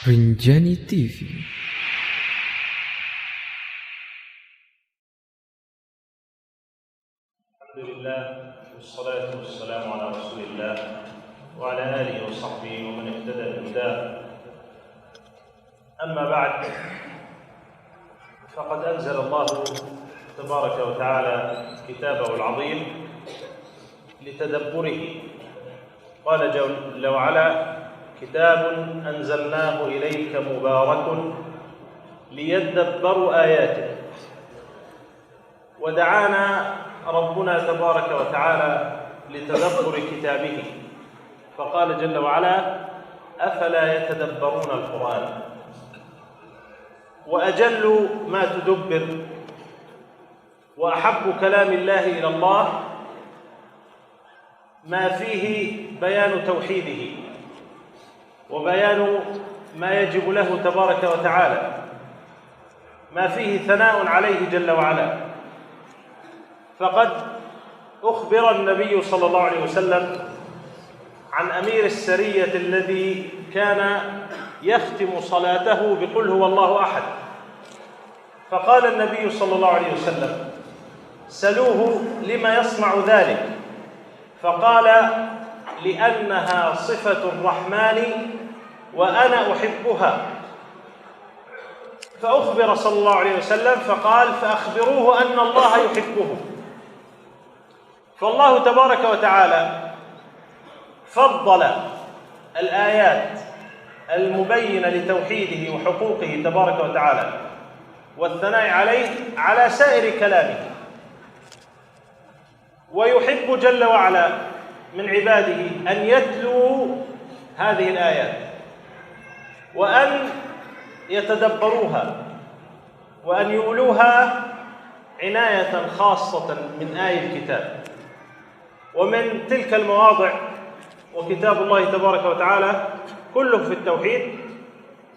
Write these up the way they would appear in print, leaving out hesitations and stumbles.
Rinjani TV. Alhamdulillah, wassalatu wassalamu ala rasulillah wa ala alihi wa sahbihi wa man ihtada bihudah. Amma ba'd, faqad anzala Allah tabaraka wa ta'ala kitabahu al-'azim litadabburihi. Qala jalla wa ala: kitabun anzalnahu ilayka mubarakun liyadabbaru ayatihi. ودعانا ربنا تبارك وتعالى لتدبر كتابه، فقال جل وعلا: أفلا يتدبرون القرآن. وأجل ما تدبر وأحب كلام الله إلى الله ما فيه بيان توحيده وبيان ما يجب له تبارك وتعالى، ما فيه ثناء عليه جل وعلا. فقد أخبر النبي صلى الله عليه وسلم عن أمير السرية الذي كان يختم صلاته بقل هو الله أحد، فقال النبي صلى الله عليه وسلم: سلوه لما يصنع ذلك، فقال: لأنها صفة الرحمن وأنا أحبها. فأخبر صلى الله عليه وسلم فقال: فأخبروه أن الله يحبه. فالله تبارك وتعالى فضل الآيات المبينة لتوحيده وحقوقه تبارك وتعالى والثناء عليه على سائر كلامه، ويحب جل وعلا من عباده أن يتلوا هذه الآيات وأن يتدبروها وأن يولوها عناية خاصة من آي الكتاب. ومن تلك المواضع، وكتاب الله تبارك وتعالى كله في التوحيد،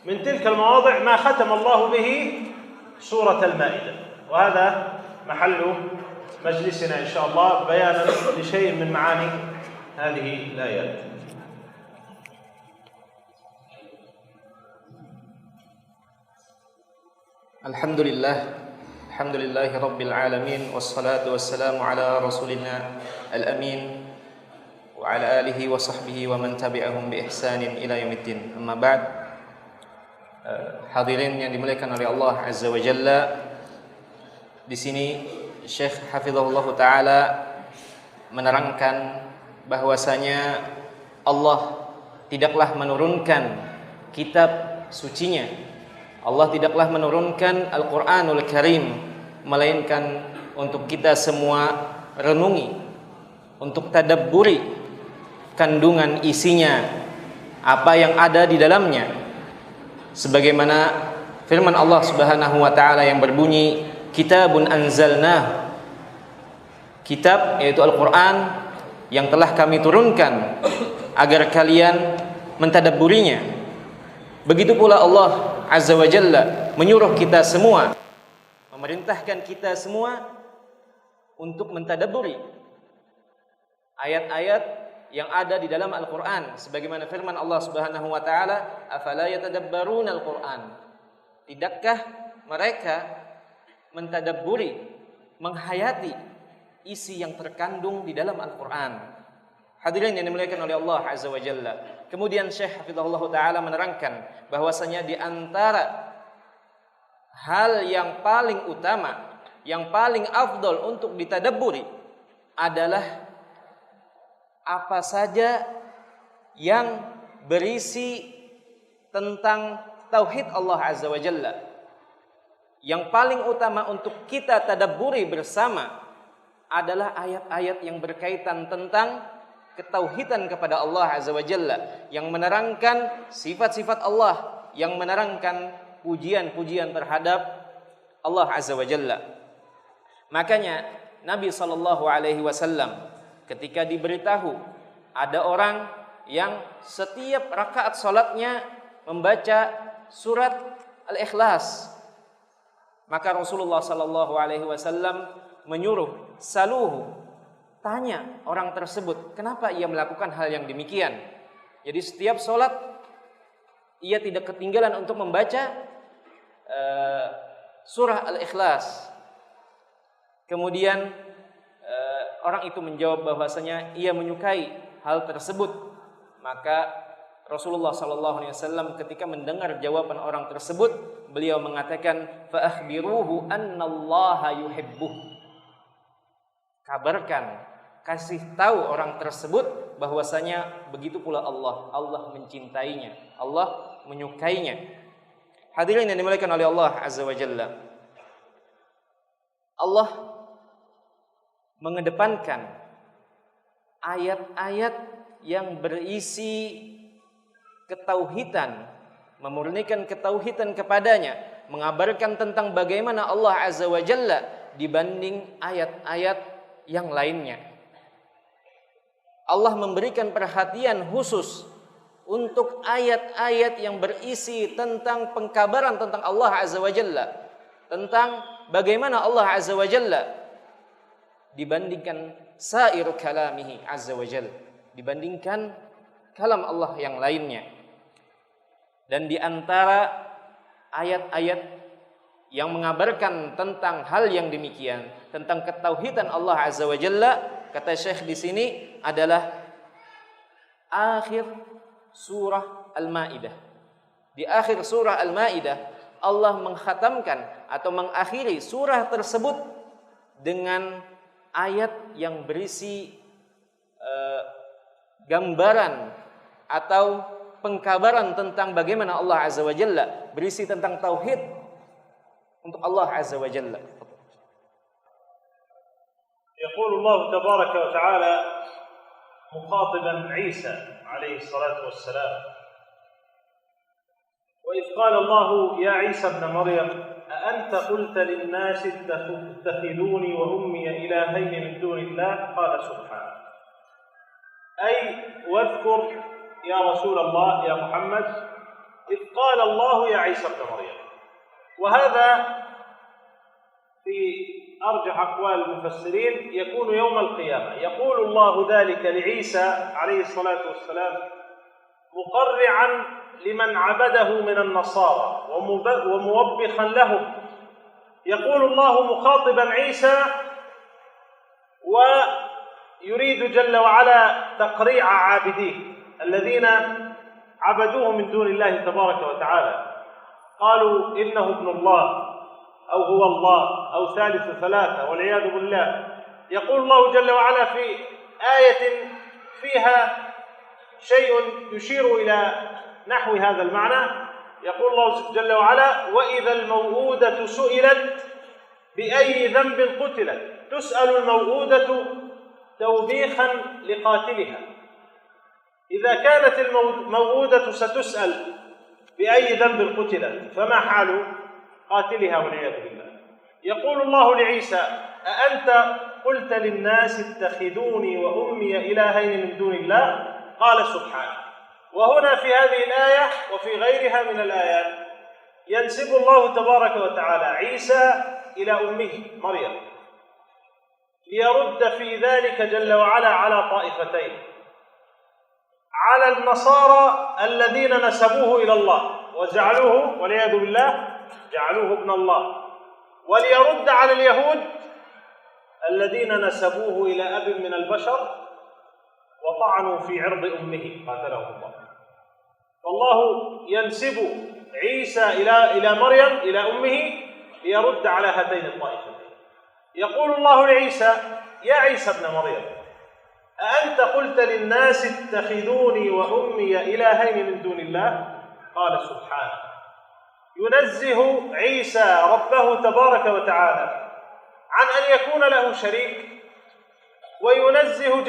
من تلك المواضع ما ختم الله به سورة المائدة، وهذا محل مجلسنا إن شاء الله بيانا لشيء من معاني هذه الآيات. Alhamdulillahi Rabbil Alamin, wassalatu wassalamu ala rasulina al-amin wa ala alihi wa sahbihi wa man tabi'ahum bi ihsanin ila yaumiddin. Amma ba'd. Hadirin yang dimuliakan oleh Allah Azza wa Jalla, di sini Syekh Hafizahullah Ta'ala menerangkan bahwasanya Allah tidaklah menurunkan kitab sucinya, Allah tidaklah menurunkan Al-Quranul Karim melainkan untuk kita semua renungi, untuk tadabburi kandungan isinya, apa yang ada di dalamnya. Sebagaimana firman Allah Subhanahu wa taala yang berbunyi, kitabun anzalnah, kitab yaitu Al-Quran yang telah kami turunkan agar kalian mentadabburinya. Begitu pula Allah Azza wa Jalla menyuruh kita semua, memerintahkan kita semua untuk mentadabburi ayat-ayat yang ada di dalam Al-Quran. Sebagaimana firman Allah Subhanahu wa ta'ala, afala yatadabbaruna al-Quran, tidakkah mereka mentadabburi, menghayati isi yang terkandung di dalam Al-Quran. Hadirin yang dimuliakan oleh Allah Azza wa Jalla. Kemudian Syekh Hafizahullah Ta'ala menerangkan bahwasanya di antara hal yang paling utama, yang paling afdol untuk ditadabburi adalah apa saja yang berisi tentang tauhid Allah Azza wa Jalla. Yang paling utama untuk kita tadabburi bersama adalah ayat-ayat yang berkaitan tentang ketauhidan kepada Allah Azza wa Jalla, yang menerangkan sifat-sifat Allah, yang menerangkan pujian-pujian terhadap Allah Azza wa Jalla. Makanya Nabi SAW ketika diberitahu ada orang yang setiap rakaat salatnya membaca surat Al-Ikhlas, maka Rasulullah SAW menyuruh, saluhu, tanya orang tersebut kenapa ia melakukan hal yang demikian. Jadi setiap sholat ia tidak ketinggalan untuk membaca surah Al-Ikhlas. Kemudian orang itu menjawab bahwasanya ia menyukai hal tersebut. Maka Rasulullah SAW ketika mendengar jawaban orang tersebut, beliau mengatakan, fa akhbiruhu annallaha yuhibbuh. Kabarkan, kasih tahu orang tersebut bahwasanya begitu pula Allah mencintainya, Allah menyukainya. Hadirin yang dimuliakan oleh Allah Azza wa Jalla, Allah mengedepankan ayat-ayat yang berisi ketauhidan, memurnikan ketauhidan kepadanya, mengabarkan tentang bagaimana Allah Azza wa Jalla dibanding ayat-ayat yang lainnya. Allah memberikan perhatian khusus untuk ayat-ayat yang berisi tentang pengkabaran tentang Allah Azza wa Jalla, tentang bagaimana Allah Azza wa Jalla dibandingkan sair kalamihi Azza wa Jalla, dibandingkan kalam Allah yang lainnya. Dan di antara ayat-ayat yang mengabarkan tentang hal yang demikian, tentang ketauhidan Allah Azza wa Jalla, kata Syekh di sini adalah akhir surah Al-Maidah. Di akhir surah Al-Maidah, Allah mengkhatamkan atau mengakhiri surah tersebut dengan ayat yang berisi gambaran atau pengkabaran tentang bagaimana Allah Azza wa Jalla, berisi tentang tauhid untuk Allah Azza wa Jalla. يقول الله تبارك وتعالى مخاطبا عيسى عليه الصلاة والسلام: وإذ قال الله يا عيسى ابن مريم أأنت قلت للناس اتخذوني وأمي إلهين من دون الله قال سبحانه. أي واذكر يا رسول الله يا محمد إذ قال الله يا عيسى ابن مريم. وهذا في أرجح أقوال المفسرين يكون يوم القيامة، يقول الله ذلك لعيسى عليه الصلاة والسلام مقرعا لمن عبده من النصارى وموبخا لهم. يقول الله مخاطبا عيسى ويريد جل وعلا تقريع عابديه الذين عبدوه من دون الله تبارك وتعالى، قالوا إنه ابن الله أو هو الله أو ثالث ثلاثة والعياذ بالله. يقول الله جل وعلا في آية فيها شيء يشير إلى نحو هذا المعنى، يقول الله جل وعلا: وإذا الموءودة سئلت بأي ذنب قتلت. تسأل الموءودة توبيخا لقاتلها. إذا كانت الموءودة ستسأل بأي ذنب قتلت فما حال قاتلها والعياذ بالله. يقول الله لعيسى: أأنت قلت للناس اتخذوني وأمي إلهين من دون الله قال سبحانه. وهنا في هذه الآية وفي غيرها من الآيات ينسب الله تبارك وتعالى عيسى إلى أمه مريم ليرد في ذلك جل وعلا على طائفتين: على النصارى الذين نسبوه إلى الله وجعلوه والعياذ بالله جعلوه ابن الله، وليرد على اليهود الذين نسبوه إلى أب من البشر وطعنوا في عرض أمه قاتلهم الله. فالله ينسب عيسى إلى مريم إلى أمه ليرد على هاتين الطائفتين. يقول الله لعيسى: يا عيسى ابن مريم أأنت قلت للناس اتخذوني وأمي إلهين من دون الله قال سبحانه. ينزه عيسى ربه تبارك وتعالى عن أن يكون له شريك، وينزه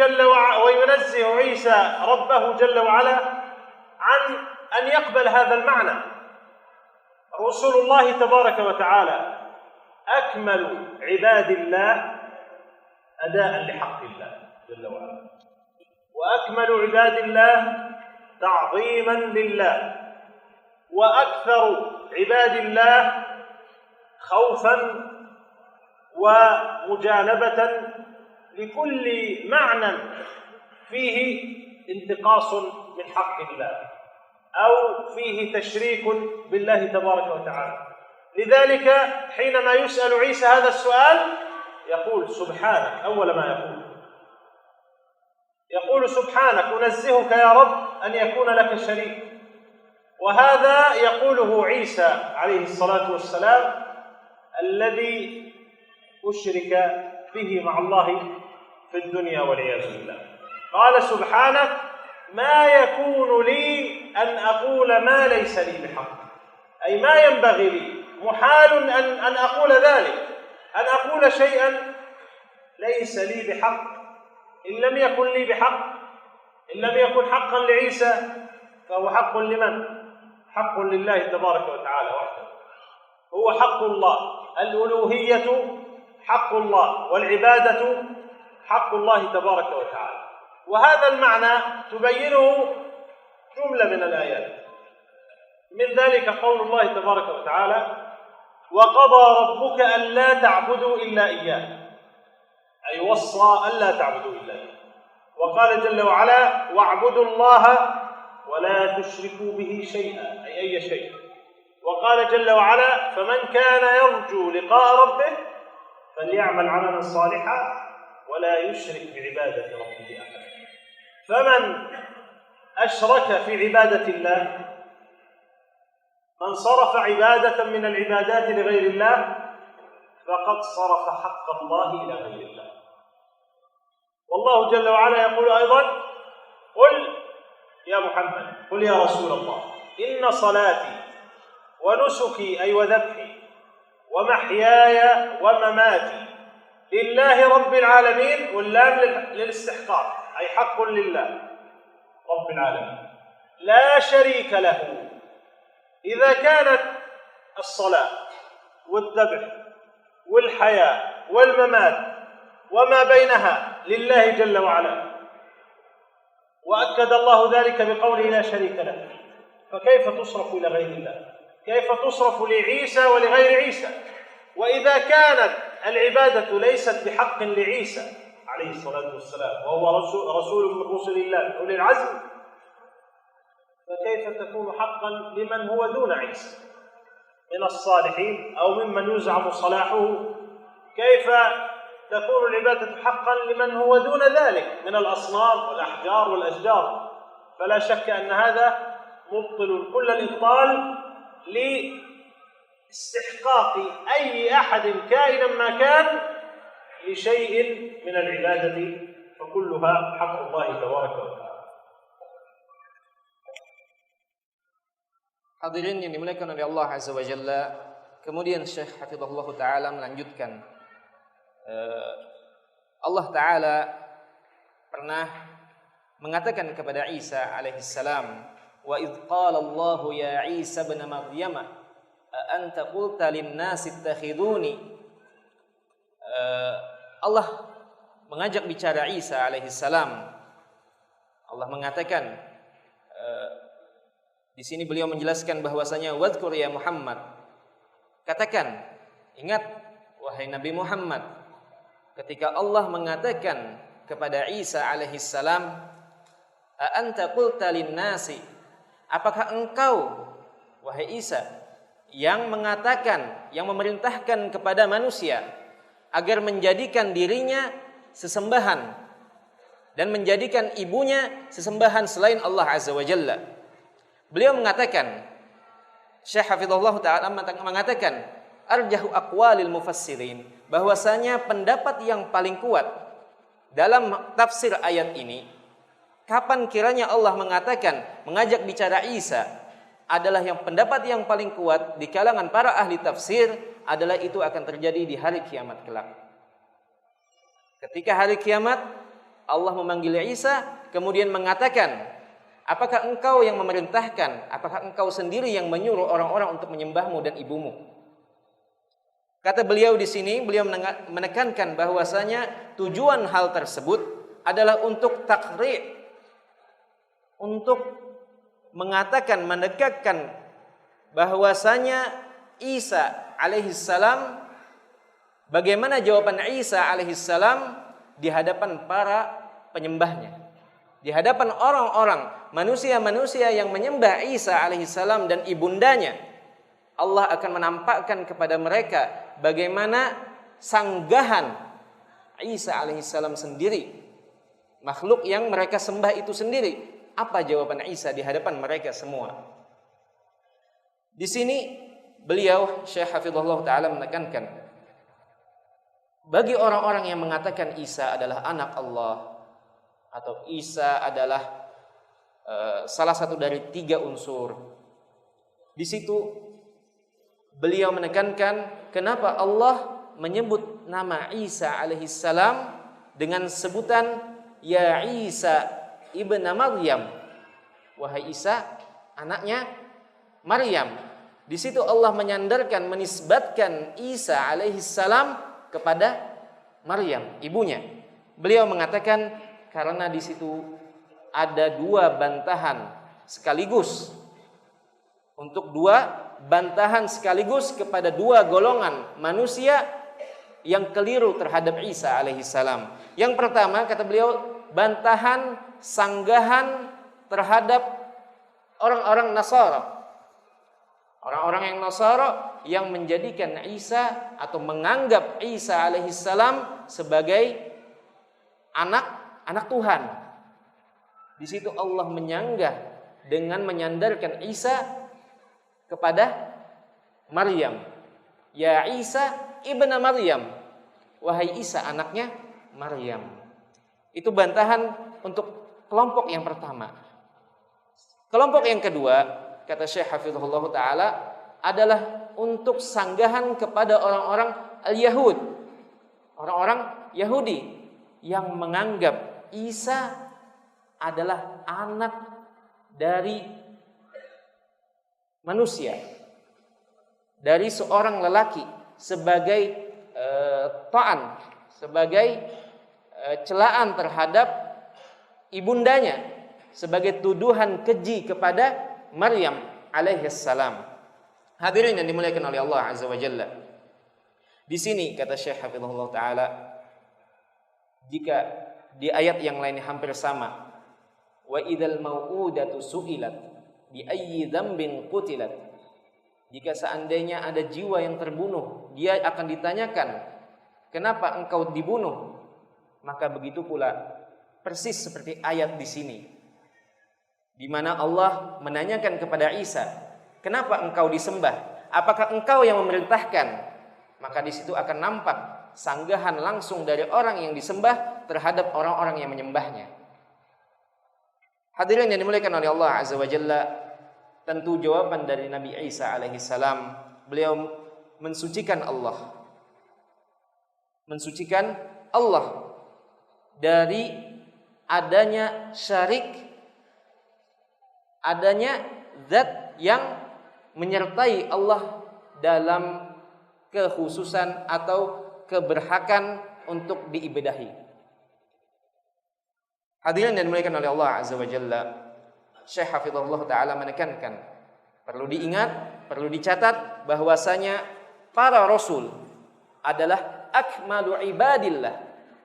عيسى ربه جل وعلا عن أن يقبل هذا المعنى. رسول الله تبارك وتعالى أكمل عباد الله أداء لحق الله جل وعلا، وأكمل عباد الله تعظيما لله، وأكثر عباد الله خوفا ومجانبة لكل معنى فيه انتقاص من حق الله. أو فيه تشريك بالله تبارك وتعالى. لذلك حينما يسأل عيسى هذا السؤال يقول سبحانك، أول ما يقول سبحانك أنزهك يا رب أن يكون لك شريك. وهذا يقوله عيسى عليه الصلاة والسلام الذي أشرك به مع الله في الدنيا والعياذ بالله. قال سبحانك ما يكون لي أن أقول ما ليس لي بحق، أي ما ينبغي لي، محال أن أقول ذلك، أن أقول شيئا ليس لي بحق. إن لم يكن لي بحق، إن لم يكن حقا لعيسى فهو حق لمن؟ حق لله تبارك وتعالى وحده، هو حق الله. الألوهية حق الله، والعبادة حق الله تبارك وتعالى. وهذا المعنى تبينه جملة من الآيات، من ذلك قول الله تبارك وتعالى وقضى ربك ألا تعبدوا إلا إياه، أي وصى ألا تعبدوا إلا إياه. وقال جل وعلا واعبدوا الله ولا تشركوا به شيئا، أي شيء. وقال جل وعلا فمن كان يرجو لقاء ربه فليعمل عملا صالحا ولا يشرك بعبادة ربه أحدا. فمن أشرك في عبادة الله، من صرف عبادة من العبادات لغير الله فقد صرف حق الله إلى غير الله. والله جل وعلا يقول أيضا قل يا محمد، قل يا رسول الله إن صلاتي ونسكي أي وذبحي ومحياي ومماتي لله رب العالمين، واللام للاستحقاق أي حق لله رب العالمين لا شريك له. إذا كانت الصلاة والذبح والحياة والممات وما بينها لله جل وعلا، وأكد الله ذلك بقوله لا شريك له، فكيف تصرف إلى غير الله؟ كيف تصرف لعيسى ولغير عيسى؟ وإذا كانت العبادة ليست بحق لعيسى عليه الصلاة والسلام وهو رسول من رسل الله أولي العزم، فكيف تكون حقا لمن هو دون عيسى من الصالحين أو ممن يزعم صلاحه؟ كيف تكون العبادة حقا لمن هو دون ذلك من الأصنام والأحجار والأشجار؟ فلا شك أن هذا مبطل كل الإبطال لاستحقاق أي أحد كائنا ما كان لشيء من العبادة، فكلها حق الله تبارك وتعالى. Hadirin yang dimuliakan oleh Allah Azza wa Jalla, kemudian Syekh Hafizahullah Ta'ala melanjutkan, Allah Ta'ala pernah mengatakan kepada Isa alaihissalam, wa idh qala Allah ya Isa ibn Maryam a anta qulta lin-nasi ittakhiduni. Allah mengajak bicara Isa alaihissalam. Allah mengatakan, di sini beliau menjelaskan bahwasanya wadhkur ya Muhammad, katakan, ingat wahai Nabi Muhammad, ketika Allah mengatakan kepada Isa alaihissalam, a anta qulta lin-nasi, apakah engkau wahai Isa yang mengatakan, yang memerintahkan kepada manusia agar menjadikan dirinya sesembahan dan menjadikan ibunya sesembahan selain Allah Azza wa Jalla. Beliau mengatakan, Syekh Hafizahullah Ta'ala mengatakan, arjahu aqwalil mufassirin, bahwasanya pendapat yang paling kuat dalam tafsir ayat ini, kapan kiranya Allah mengatakan mengajak bicara Isa, adalah yang pendapat yang paling kuat di kalangan para ahli tafsir adalah itu akan terjadi di hari kiamat kelak. Ketika hari kiamat Allah memanggil Isa kemudian mengatakan, apakah engkau yang memerintahkan, apakah engkau sendiri yang menyuruh orang-orang untuk menyembahmu dan ibumu? Kata beliau di sini, beliau menekankan bahwasanya tujuan hal tersebut adalah untuk takrir, untuk mengatakan, mendekatkan bahwasanya Isa alaihissalam, bagaimana jawaban Isa alaihissalam di hadapan para penyembahnya. di hadapan orang-orang, manusia-manusia yang menyembah Isa alaihissalam dan ibundanya, Allah akan menampakkan kepada mereka bagaimana sanggahan Isa alaihissalam sendiri, makhluk yang mereka sembah itu sendiri. Apa jawaban Isa di hadapan mereka semua? Di sini beliau Syekh Hafizahullah Ta'ala menekankan, bagi orang-orang yang mengatakan Isa adalah anak Allah atau Isa adalah salah satu dari 3 unsur, di situ beliau menekankan kenapa Allah menyebut nama Isa alaihissalam dengan sebutan Ya Isa ibn Maryam, wahai Isa anaknya Maryam. Di situ Allah menyandarkan, menisbatkan Isa alaihissalam kepada Maryam, ibunya. Beliau mengatakan karena di situ ada 2 bantahan sekaligus, untuk 2 bantahan sekaligus kepada 2 golongan manusia yang keliru terhadap Isa alaihissalam. Yang pertama, kata beliau, bantahan, sanggahan terhadap orang-orang Nasara. Orang-orang yang Nasara yang menjadikan Isa atau menganggap Isa alaihissalam sebagai anak Tuhan. Di situ Allah menyanggah dengan menyandarkan Isa kepada Maryam. Ya Isa ibn Maryam, wahai Isa anaknya Maryam. Itu bantahan untuk kelompok yang pertama. Kelompok yang kedua, kata Syekh Hafizahullah Ta'ala, adalah untuk sanggahan kepada orang-orang Al-Yahud, orang-orang Yahudi yang menganggap Isa adalah anak dari manusia, dari seorang lelaki, sebagai ta'an, sebagai celaan terhadap ibundanya, sebagai tuduhan keji kepada Maryam alaihissalam. Hadirin yang dimuliakan oleh Allah Azza wa Jalla, di sini kata Syekh Hafizahullah Ta'ala, jika di ayat yang lain hampir sama, wa idzal mau'udatu su'ilat bi ayyi dzambin qutilat, jika seandainya ada jiwa yang terbunuh, dia akan ditanyakan, kenapa engkau dibunuh? Maka begitu pula persis seperti ayat di sini, di mana Allah menanyakan kepada Isa, kenapa engkau disembah? Apakah engkau yang memerintahkan? Maka di situ akan nampak sanggahan langsung dari orang yang disembah terhadap orang-orang yang menyembahnya. Hadirin yang dimuliakan oleh Allah Azza wa Jalla, tentu jawaban dari Nabi Isa alaihissalam, beliau mensucikan Allah, mensucikan Allah dari adanya syarik, adanya zat yang menyertai Allah dalam kekhususan atau keberhakan untuk diibadahi. Hadirin yang dimuliakan oleh Allah Azza wa Jalla, Syekh Hafizahullah Ta'ala menekankan, perlu diingat, perlu dicatat bahwasanya para rasul adalah akmalu ibadillah,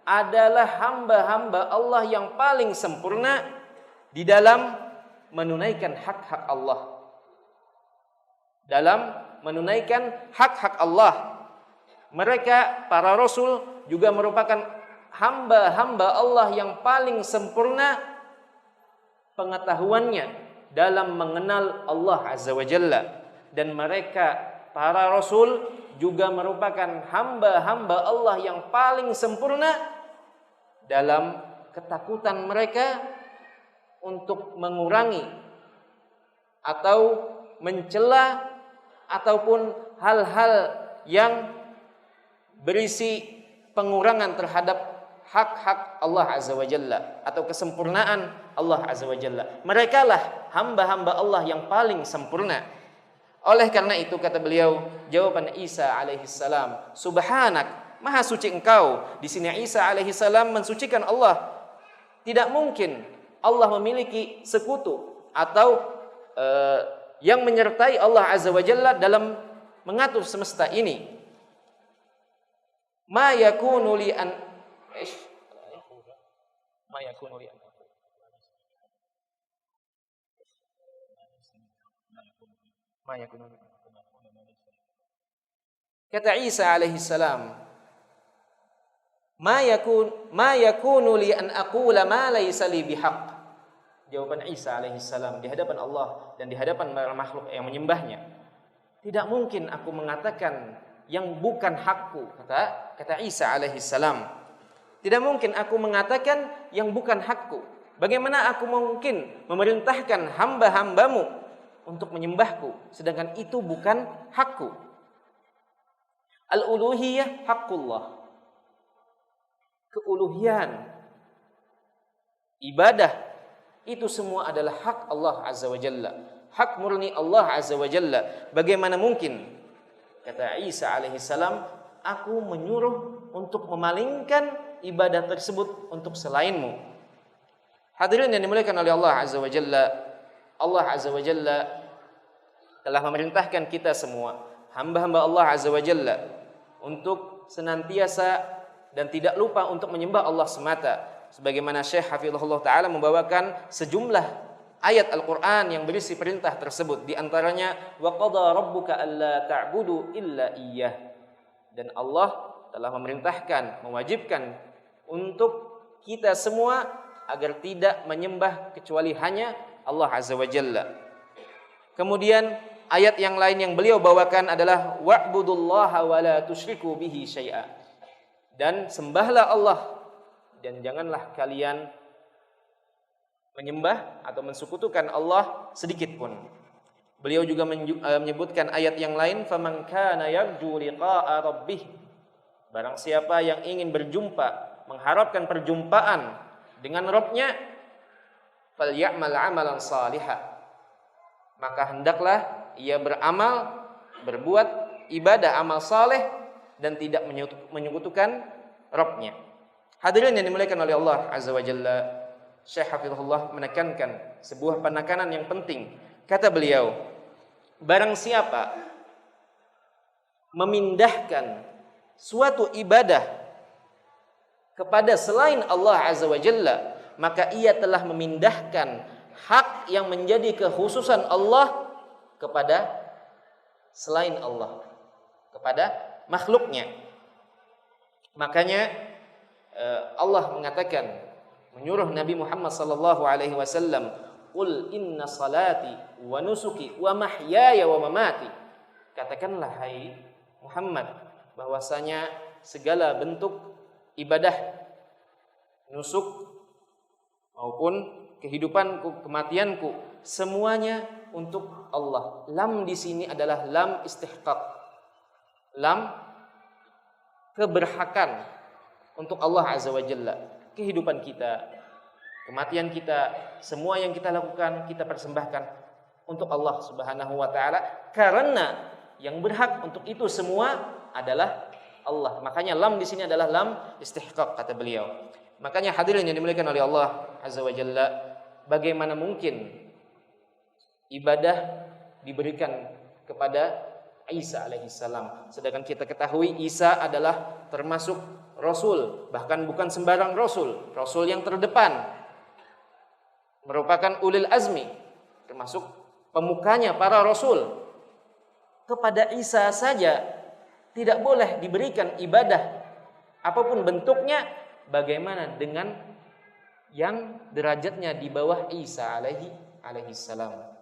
adalah hamba-hamba Allah yang paling sempurna di dalam menunaikan hak-hak Allah, dalam menunaikan hak-hak Allah. Mereka para rasul juga merupakan hamba-hamba Allah yang paling sempurna pengetahuannya dalam mengenal Allah Azza wa Jalla. Dan mereka para rasul juga merupakan hamba-hamba Allah yang paling sempurna dalam ketakutan mereka untuk mengurangi atau mencela ataupun hal-hal yang berisi pengurangan terhadap hak-hak Allah Azza wa Jalla atau kesempurnaan Allah Azza wa Jalla. Mereka lah hamba-hamba Allah yang paling sempurna. Oleh karena itu kata beliau, jawaban Isa alaihissalam, subhanak, maha suci engkau. Di sini Isa alaihissalam mensucikan Allah. Tidak mungkin Allah memiliki sekutu atau yang menyertai Allah Azza wa Jalla dalam mengatur semesta ini. Ma yakunu li an Kata Isa alaihi salam, ma yakunu li an aqula ma laysa li bihaq. Jawaban Isa alaihi salam di hadapan Allah dan di hadapan makhluk yang menyembahnya, tidak mungkin aku mengatakan yang bukan hakku, kata Isa alaihi salam. Tidak mungkin aku mengatakan yang bukan hakku. Bagaimana aku mungkin memerintahkan hamba-hambamu untuk menyembahku sedangkan itu bukan hakku? Al-uluhiyah haqqullah. Keuluhian, ibadah, itu semua adalah hak Allah Azza wa Jalla, hak murni Allah Azza wa Jalla. Bagaimana mungkin, kata Isa alaihi salam, aku menyuruh untuk memalingkan ibadah tersebut untuk selainmu. Hadirin yang dimuliakan oleh Allah Azza wa Jalla, Allah Azza wa Jalla telah memerintahkan kita semua, hamba-hamba Allah Azza wa Jalla, untuk senantiasa dan tidak lupa untuk menyembah Allah semata. Sebagaimana Syekh Hafizahullah Ta'ala membawakan sejumlah ayat Al-Quran yang berisi perintah tersebut. Di antaranya, wa qada rabbuka alla ta'budu illa iyyah. Dan Allah telah memerintahkan, mewajibkan untuk kita semua agar tidak menyembah kecuali hanya Allah Azza wa Jalla. Kemudian ayat yang lain yang beliau bawakan adalah wa'budullaha wa la tusyriku bihi syai'a. Dan sembahlah Allah dan janganlah kalian menyembah atau mensekutukan Allah sedikit pun. Beliau juga menyebutkan ayat yang lain, faman kana yarju liqa'a rabbih. Barang siapa yang ingin berjumpa, mengharapkan perjumpaan dengan Rabb-nya, falyamal 'amalan salihah. Maka hendaklah ia beramal, berbuat ibadah amal saleh dan tidak menyekutukan Rabb-nya. Hadirin yang dimuliakan oleh Allah Azza wa Jalla, Syekh Hafizahullah menekankan sebuah penekanan yang penting. Kata beliau, barang siapa memindahkan suatu ibadah kepada selain Allah Azza wa Jalla, maka ia telah memindahkan hak yang menjadi kekhususan Allah kepada selain Allah, kepada makhluknya. Makanya Allah mengatakan, menyuruh Nabi Muhammad sallallahu alaihi wasallam, "Qul inna salati wa nusuki wa mahyaya wa mamati." Katakanlah hai Muhammad bahwasanya segala bentuk ibadah, nusuk maupun kehidupanku, kematianku, semuanya untuk Allah. Lam di sini adalah lam istihqaq, lam keberhakan untuk Allah Azza wa Jalla. Kehidupan kita, kematian kita, semua yang kita lakukan, kita persembahkan untuk Allah Subhanahu wa Ta'ala, karena yang berhak untuk itu semua adalah Allah. Makanya lam di sini adalah lam istihqaq, kata beliau. Makanya hadirin yang dimuliakan oleh Allah Azza wa Jalla, bagaimana mungkin ibadah diberikan kepada Isa alaihi salam, sedangkan kita ketahui Isa adalah termasuk Rasul, bahkan bukan sembarang Rasul, Rasul yang terdepan, merupakan ulil azmi, termasuk pemukanya para Rasul. Kepada Isa saja tidak boleh diberikan ibadah apapun bentuknya, bagaimana dengan yang derajatnya di bawah Isa alaihi salam.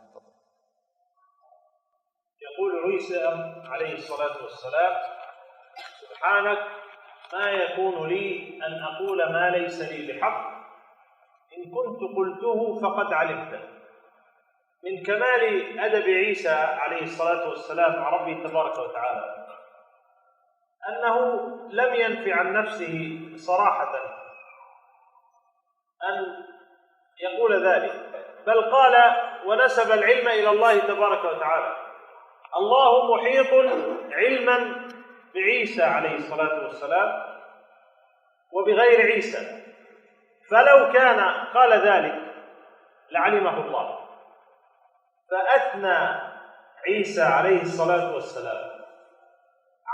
يقول عيسى عليه الصلاة والسلام سبحانك ما يكون لي أن أقول ما ليس لي بحق إن كنت قلته فقد علمته. من كمال أدب عيسى عليه الصلاة والسلام مع ربه تبارك وتعالى أنه لم ينفي عن نفسه صراحة أن يقول ذلك، بل قال ونسب العلم إلى الله تبارك وتعالى. الله محيط علما بعيسى عليه الصلاة والسلام وبغير عيسى، فلو كان قال ذلك لعلمه الله. فأثنى عيسى عليه الصلاة والسلام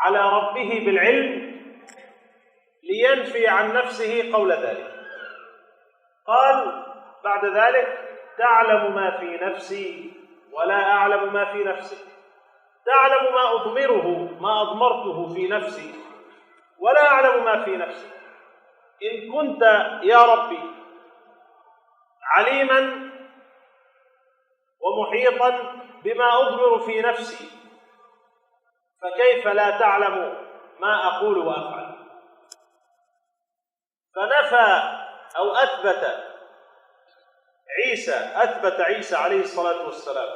على ربه بالعلم لينفي عن نفسه قول ذلك. قال بعد ذلك تعلم ما في نفسي ولا أعلم ما في نفسك، تعلم ما أضمره ما أضمرته في نفسي ولا أعلم ما في نفسك. إن كنت يا ربي عليما ومحيطا بما أضمر في نفسي، فكيف لا تعلم ما أقول وأفعل؟ فنفى أو أثبت عيسى عليه الصلاة والسلام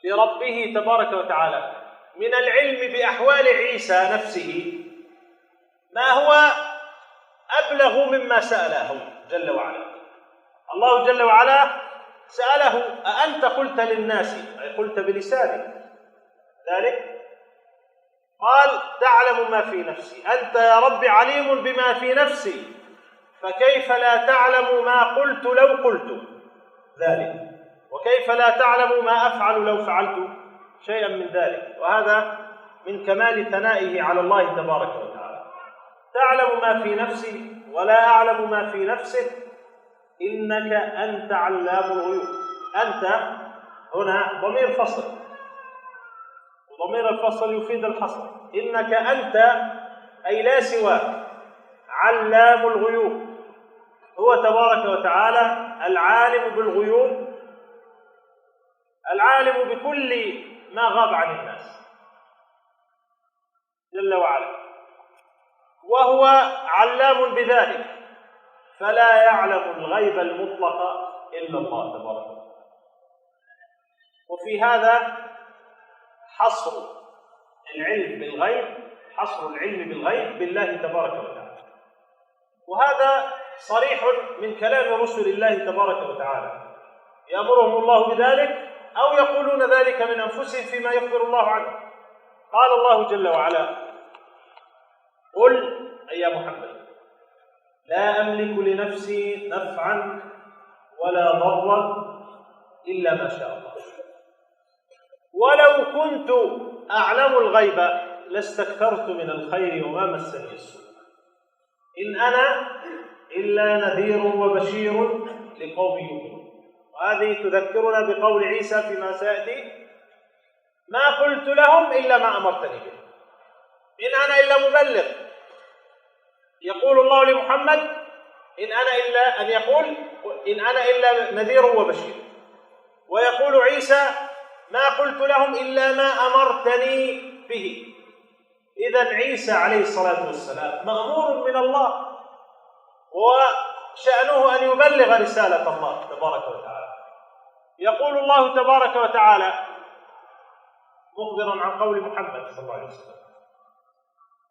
لربه تبارك وتعالى من العلم بأحوال عيسى نفسه ما هو أبلغ مما سأله جل وعلا. الله جل وعلا سأله: أأنت قلت للناس، أي قلت بلسانك ذلك؟ قال: تعلم ما في نفسي، أنت يا رب عليم بما في نفسي، فكيف لا تعلم ما قلت لو قلت ذلك، وكيف لا تعلم ما أفعل لو فعلت شيئا من ذلك. وهذا من كمال ثنائه على الله تبارك وتعالى. تعلم ما في نفسي ولا أعلم ما في نفسك إنك أنت علام الغيوب. أنت هنا ضمير فصل، وضمير الفصل يفيد الحصر. إنك أنت أي لا سواك علام الغيوب، هو تبارك وتعالى العالم بالغيوب، العالم بكل ما غاب عن الناس جل وعلا، وهو علام بذلك، فلا يعلم الغيب المطلق إلا الله تبارك وتعالى. وفي هذا حصر العلم بالغيب بالله تبارك وتعالى، وهذا صريح من كلام رسل الله تبارك وتعالى، يأمرهم الله بذلك أو يقولون ذلك من أنفسهم فيما يخبر الله عنه. قال الله جل وعلا: قل أي يا محمد: لا أملك لنفسي نفعا ولا ضرا إلا ما شاء الله، ولو كنت أعلم الغيب لاستكثرت من الخير وما مسني السوء، إن أنا إلا نذير وبشير لقوم يؤمنون. وهذه تذكرنا بقول عيسى فيما سيأتي: ما قلت لهم إلا ما أمرتني به، إن أنا إلا مبلغ. يقول الله لمحمد: إن أنا إلا نذير وبشير. ويقول عيسى: ما قلت لهم إلا ما أمرتني به. إذن عيسى عليه الصلاة والسلام مأمور من الله، وشأنه أن يبلغ رسالة الله تبارك وتعالى. يقول الله تبارك وتعالى مخبرا عن قول محمد صلى الله عليه وسلم: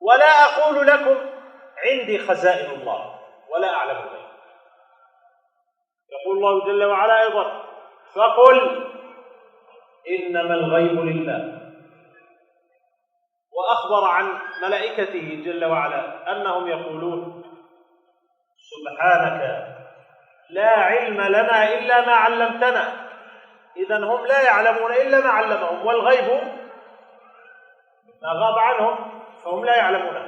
ولا أقول لكم عندي خزائن الله ولا أعلم الغيب. يقول الله جل وعلا أيضا: فقل إنما الغيب لله. وأخبر عن ملائكته جل وعلا أنهم يقولون: سبحانك لا علم لنا إلا ما علمتنا. إذن هم لا يعلمون إلا ما علمهم، والغيب ما غاب عنهم فهم لا يعلمونه.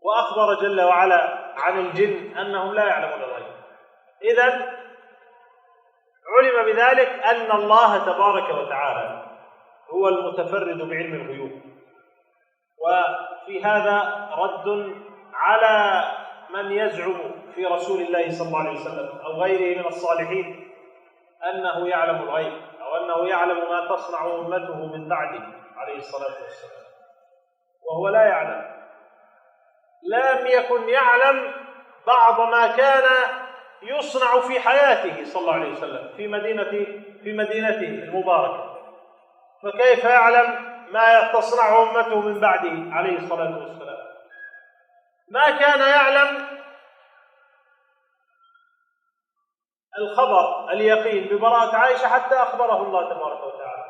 وأخبر جل وعلا عن الجن أنهم لا يعلمون الغيب. إذن علم بذلك أن الله تبارك وتعالى هو المتفرد بعلم الغيوب. وفي هذا رد على من يزعم في رسول الله صلى الله عليه وسلم أو غيره من الصالحين أنه يعلم الغيب، أو أنه يعلم ما تصنع أمته من بعده عليه الصلاة والسلام، وهو لا يعلم. لم يكن يعلم بعض ما كان يصنع في حياته صلى الله عليه وسلم في مدينته المباركة، فكيف يعلم ما تصنع أمته من بعده عليه الصلاة والسلام؟ ما كان يعلم الخبر اليقين ببراءة عائشة حتى أخبره الله تبارك وتعالى،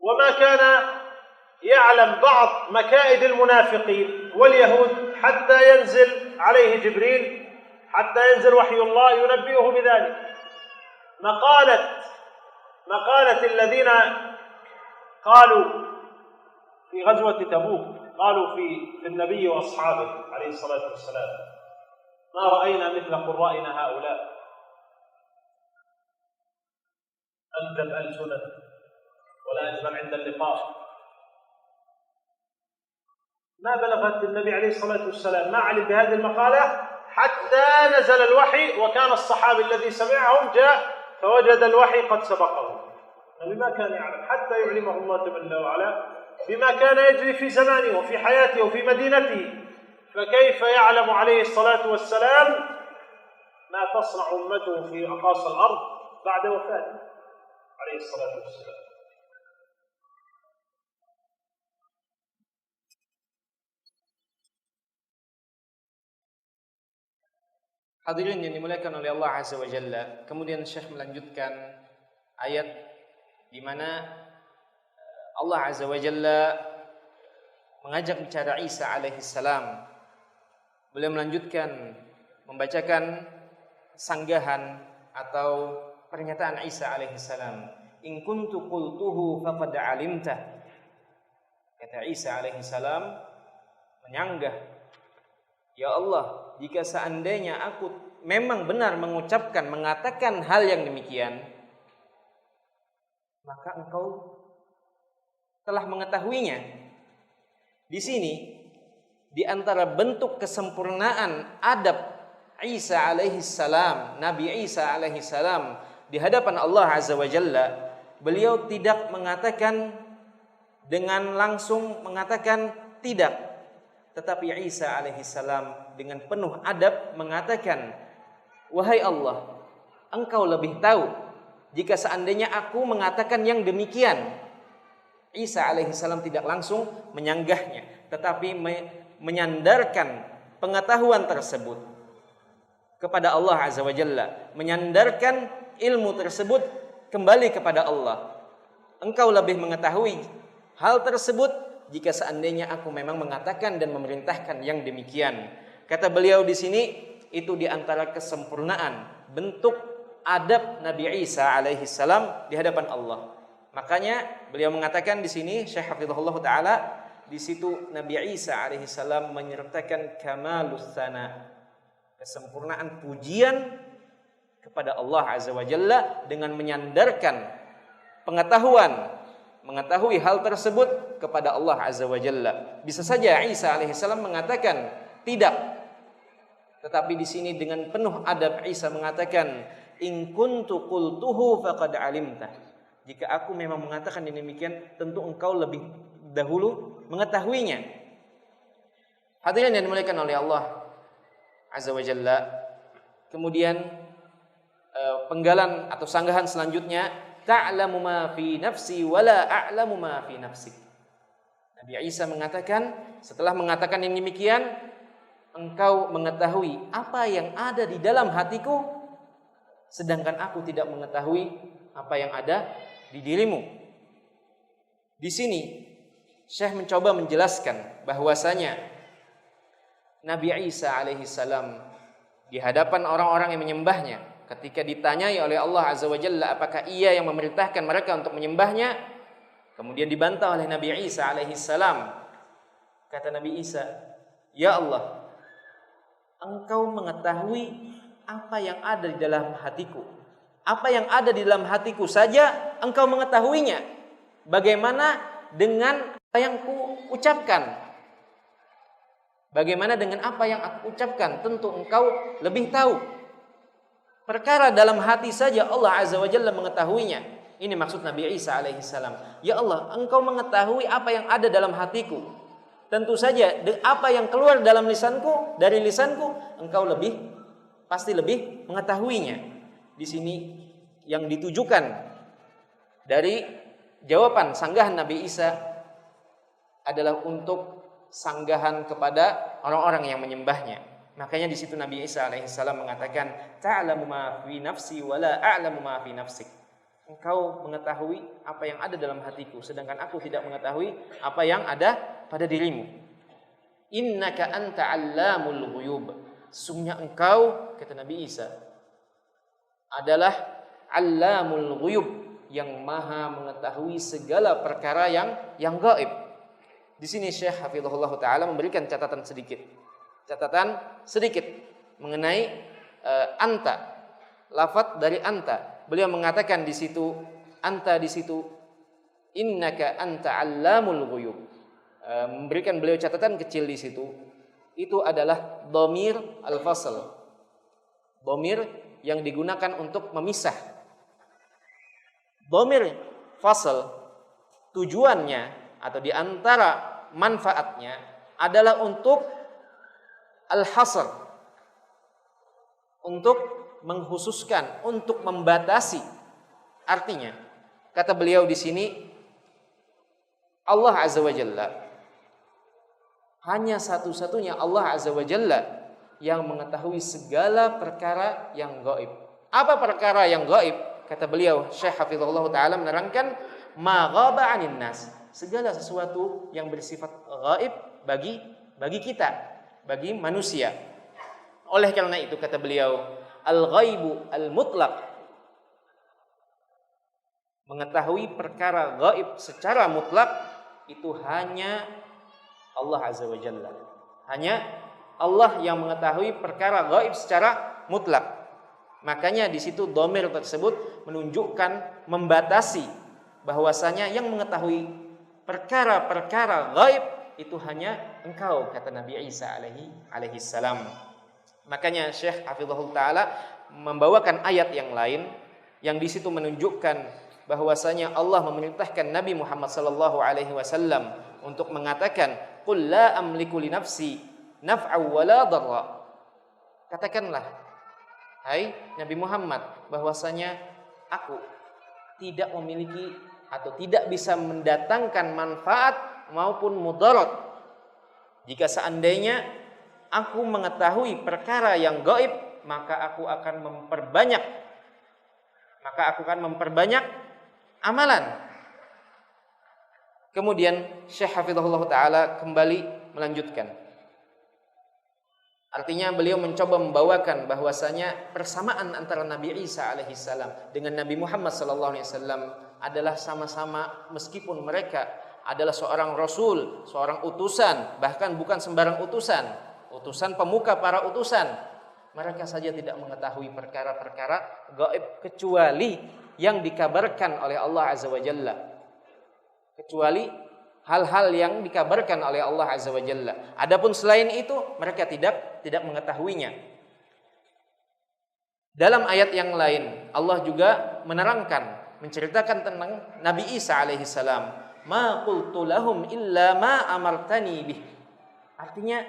وما كان يعلم بعض مكائد المنافقين واليهود حتى ينزل عليه جبريل، حتى ينزل وحي الله ينبئه بذلك. مقالة الذين قالوا في غزوة تبوك، قالوا في النبي وأصحابه عليه الصلاة والسلام: ما رأينا مثل قرائنا هؤلاء. أكذب ألسنة ولا أجمل عند اللقاء. ما بلغت النبي عليه الصلاة والسلام، ما علم بهذه المقالة حتى نزل الوحي، وكان الصحابي الذي سمعهم جاء فوجد الوحي قد سبقه. النبي ما كان يعلم حتى يعلمه الله جل وعلا بما كان يجري في زمانه وفي حياته وفي مدينته، فكيف يعلم عليه الصلاة والسلام ما تصنع أمته في أقاصي الأرض بعد وفاته عليه الصلاة والسلام. Hadirin yang dimuliakan oleh Allah Azza wa Jalla. Kemudian Syekh melanjutkan ayat di mana Allah Azza wa Jalla mengajak bicara Isa alaihi salam. Beliau melanjutkan membacakan sanggahan atau pernyataan Isa alaihi salam. In kuntu qultuhu faqad alimta. Kata Isa alaihi salam menyanggah, ya Allah, jika seandainya aku memang benar mengatakan hal yang demikian, maka engkau telah mengetahuinya. Di sini, di antara bentuk kesempurnaan adab Isa alaihi salam, Nabi Isa alaihi salam di hadapan Allah Azza wa Jalla, beliau tidak mengatakan dengan langsung mengatakan tidak. Tetapi Isa alaihi salam dengan penuh adab mengatakan, wahai Allah, engkau lebih tahu jika seandainya aku mengatakan yang demikian. Isa alaihi salam tidak langsung menyanggahnya, tetapi menyandarkan pengetahuan tersebut kepada Allah Azza wa Jalla, menyandarkan ilmu tersebut kembali kepada Allah. Engkau lebih mengetahui hal tersebut jika seandainya aku memang mengatakan dan memerintahkan yang demikian. Kata beliau di sini, itu di antara kesempurnaan bentuk adab Nabi Isa alaihi salam di hadapan Allah. Makanya beliau mengatakan di sini, Syekh Hafizahullah taala, di situ Nabi Isa alaihi salam menyertakan kamalus sana, kesempurnaan pujian kepada Allah Azza wa Jalla dengan menyandarkan mengetahui hal tersebut kepada Allah Azza wa Jalla. Bisa saja Isa alaihi salam mengatakan tidak, tetapi di sini dengan penuh adab Isa mengatakan, in kuntu qultuhu faqad alimta. Jika aku memang mengatakan demikian, tentu engkau lebih dahulu mengetahuinya. Hadirin yang dimuliakan oleh Allah Azza wa Jalla. Kemudian penggalan atau sanggahan selanjutnya, ta'lamu ma fi nafsi wa la a'lamu ma fi nafsik. Nabi Isa mengatakan, setelah mengatakan yang demikian, engkau mengetahui apa yang ada di dalam hatiku, sedangkan aku tidak mengetahui apa yang ada di dirimu. Di sini Syekh mencoba menjelaskan bahwasanya Nabi Isa alaihi salam di hadapan orang-orang yang menyembahnya, ketika ditanyai oleh Allah Azza wa Jalla apakah ia yang memerintahkan mereka untuk menyembahnya, kemudian dibantah oleh Nabi Isa alaihi salam. Kata Nabi Isa, ya Allah, engkau mengetahui apa yang ada di dalam hatiku. Apa yang ada di dalam hatiku saja engkau mengetahuinya. Bagaimana dengan apa yang ku ucapkan? Bagaimana dengan apa yang aku ucapkan? Tentu engkau lebih tahu. Perkara dalam hati saja Allah Azza wa Jalla mengetahuinya. Ini maksud Nabi Isa alaihi salam. Ya Allah, engkau mengetahui apa yang ada dalam hatiku. Tentu saja apa yang keluar dari lisanku, engkau pasti lebih mengetahuinya. Di sini yang ditujukan dari jawaban sanggahan Nabi Isa adalah untuk sanggahan kepada orang-orang yang menyembahnya. Makanya di situ Nabi Isa alaihissalam mengatakan, ta'lamu ma fi nafsi wa la a'lamu ma fi nafsik. Engkau mengetahui apa yang ada dalam hatiku, sedangkan aku tidak mengetahui apa yang ada pada dirimu. Innaka anta 'allamul ghuyub. Sungguhnya engkau, kata Nabi Isa, adalah 'allamul ghuyub, yang maha mengetahui segala perkara yang gaib. Di sini Syekh Hafizahullah taala memberikan catatan sedikit mengenai anta, lafaz dari anta. Beliau mengatakan di situ anta di situ innaka anta 'allamul ghuyub. Memberikan beliau catatan kecil di situ. Itu adalah dhamir al-fasl. Dhamir yang digunakan untuk memisah. Dhamir fasl tujuannya atau di antara manfaatnya adalah untuk al-hasr, untuk mengkhususkan, untuk membatasi. Artinya, kata beliau di sini, Allah Azza wa Jalla, hanya satu-satunya Allah Azza wa Jalla yang mengetahui segala perkara yang gaib. Apa perkara yang gaib? Kata beliau, Syekh Hafizahullah Ta'ala menerangkan, ma ghaba 'anin nas, segala sesuatu yang bersifat gaib bagi kita, bagi manusia. Oleh karena itu kata beliau, al-ghaibu al-mutlaq, mengetahui perkara gaib secara mutlak itu hanya Allah Azza wa Jalla. Hanya Allah yang mengetahui perkara gaib secara mutlak. Makanya di situ dhamir tersebut menunjukkan, membatasi bahwasanya yang mengetahui perkara-perkara gaib itu hanya engkau, kata Nabi Isa alaihi salam. Makanya Syekh Hafizahullah Ta'ala membawakan ayat yang lain yang di situ menunjukkan bahwasanya Allah memerintahkan Nabi Muhammad sallallahu alaihi wasallam untuk mengatakan, qul la amliku li nafsi naf'a wa la dharra. Katakanlah, hai Nabi Muhammad, bahwasanya aku tidak memiliki atau tidak bisa mendatangkan manfaat maupun mudarat. Jika seandainya aku mengetahui perkara yang gaib, maka aku akan memperbanyak amalan. Kemudian Syekh Hafizahullah Ta'ala kembali melanjutkan. Artinya beliau mencoba membawakan bahwasanya persamaan antara Nabi Isa alaihissalam dengan Nabi Muhammad sallallahu alaihi wasallam adalah sama-sama, meskipun mereka adalah seorang rasul, seorang utusan, bahkan bukan sembarang utusan, utusan pemuka para utusan. Mereka saja tidak mengetahui perkara-perkara gaib kecuali yang dikabarkan oleh Allah Azza wa Jalla. Kecuali hal-hal yang dikabarkan oleh Allah Azza wa Jalla. Adapun selain itu mereka tidak mengetahuinya. Dalam ayat yang lain Allah juga menerangkan, menceritakan tentang Nabi Isa alaihi salam, ma qultu lahum illa ma amartani bih. Artinya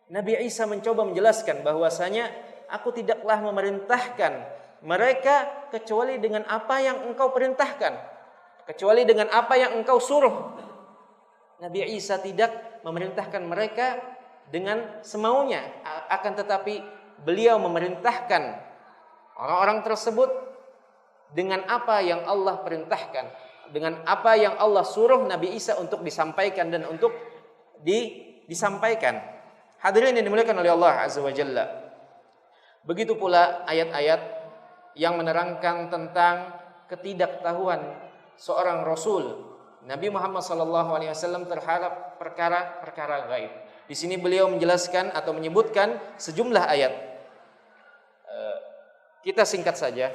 Nabi Isa mencoba menjelaskan bahwasanya aku tidaklah memerintahkan mereka kecuali dengan apa yang engkau perintahkan, kecuali dengan apa yang engkau suruh. Nabi Isa tidak memerintahkan mereka dengan semaunya, akan tetapi beliau memerintahkan orang-orang tersebut dengan apa yang Allah perintahkan, dengan apa yang Allah suruh Nabi Isa untuk disampaikan dan untuk disampaikan. Hadirin yang dimuliakan oleh Allah Azza wa Jalla. Begitu pula ayat-ayat yang menerangkan tentang ketidaktahuan seorang Rasul Nabi Muhammad SAW terhadap perkara-perkara gaib. Di sini beliau menjelaskan atau menyebutkan sejumlah ayat. Kita singkat saja.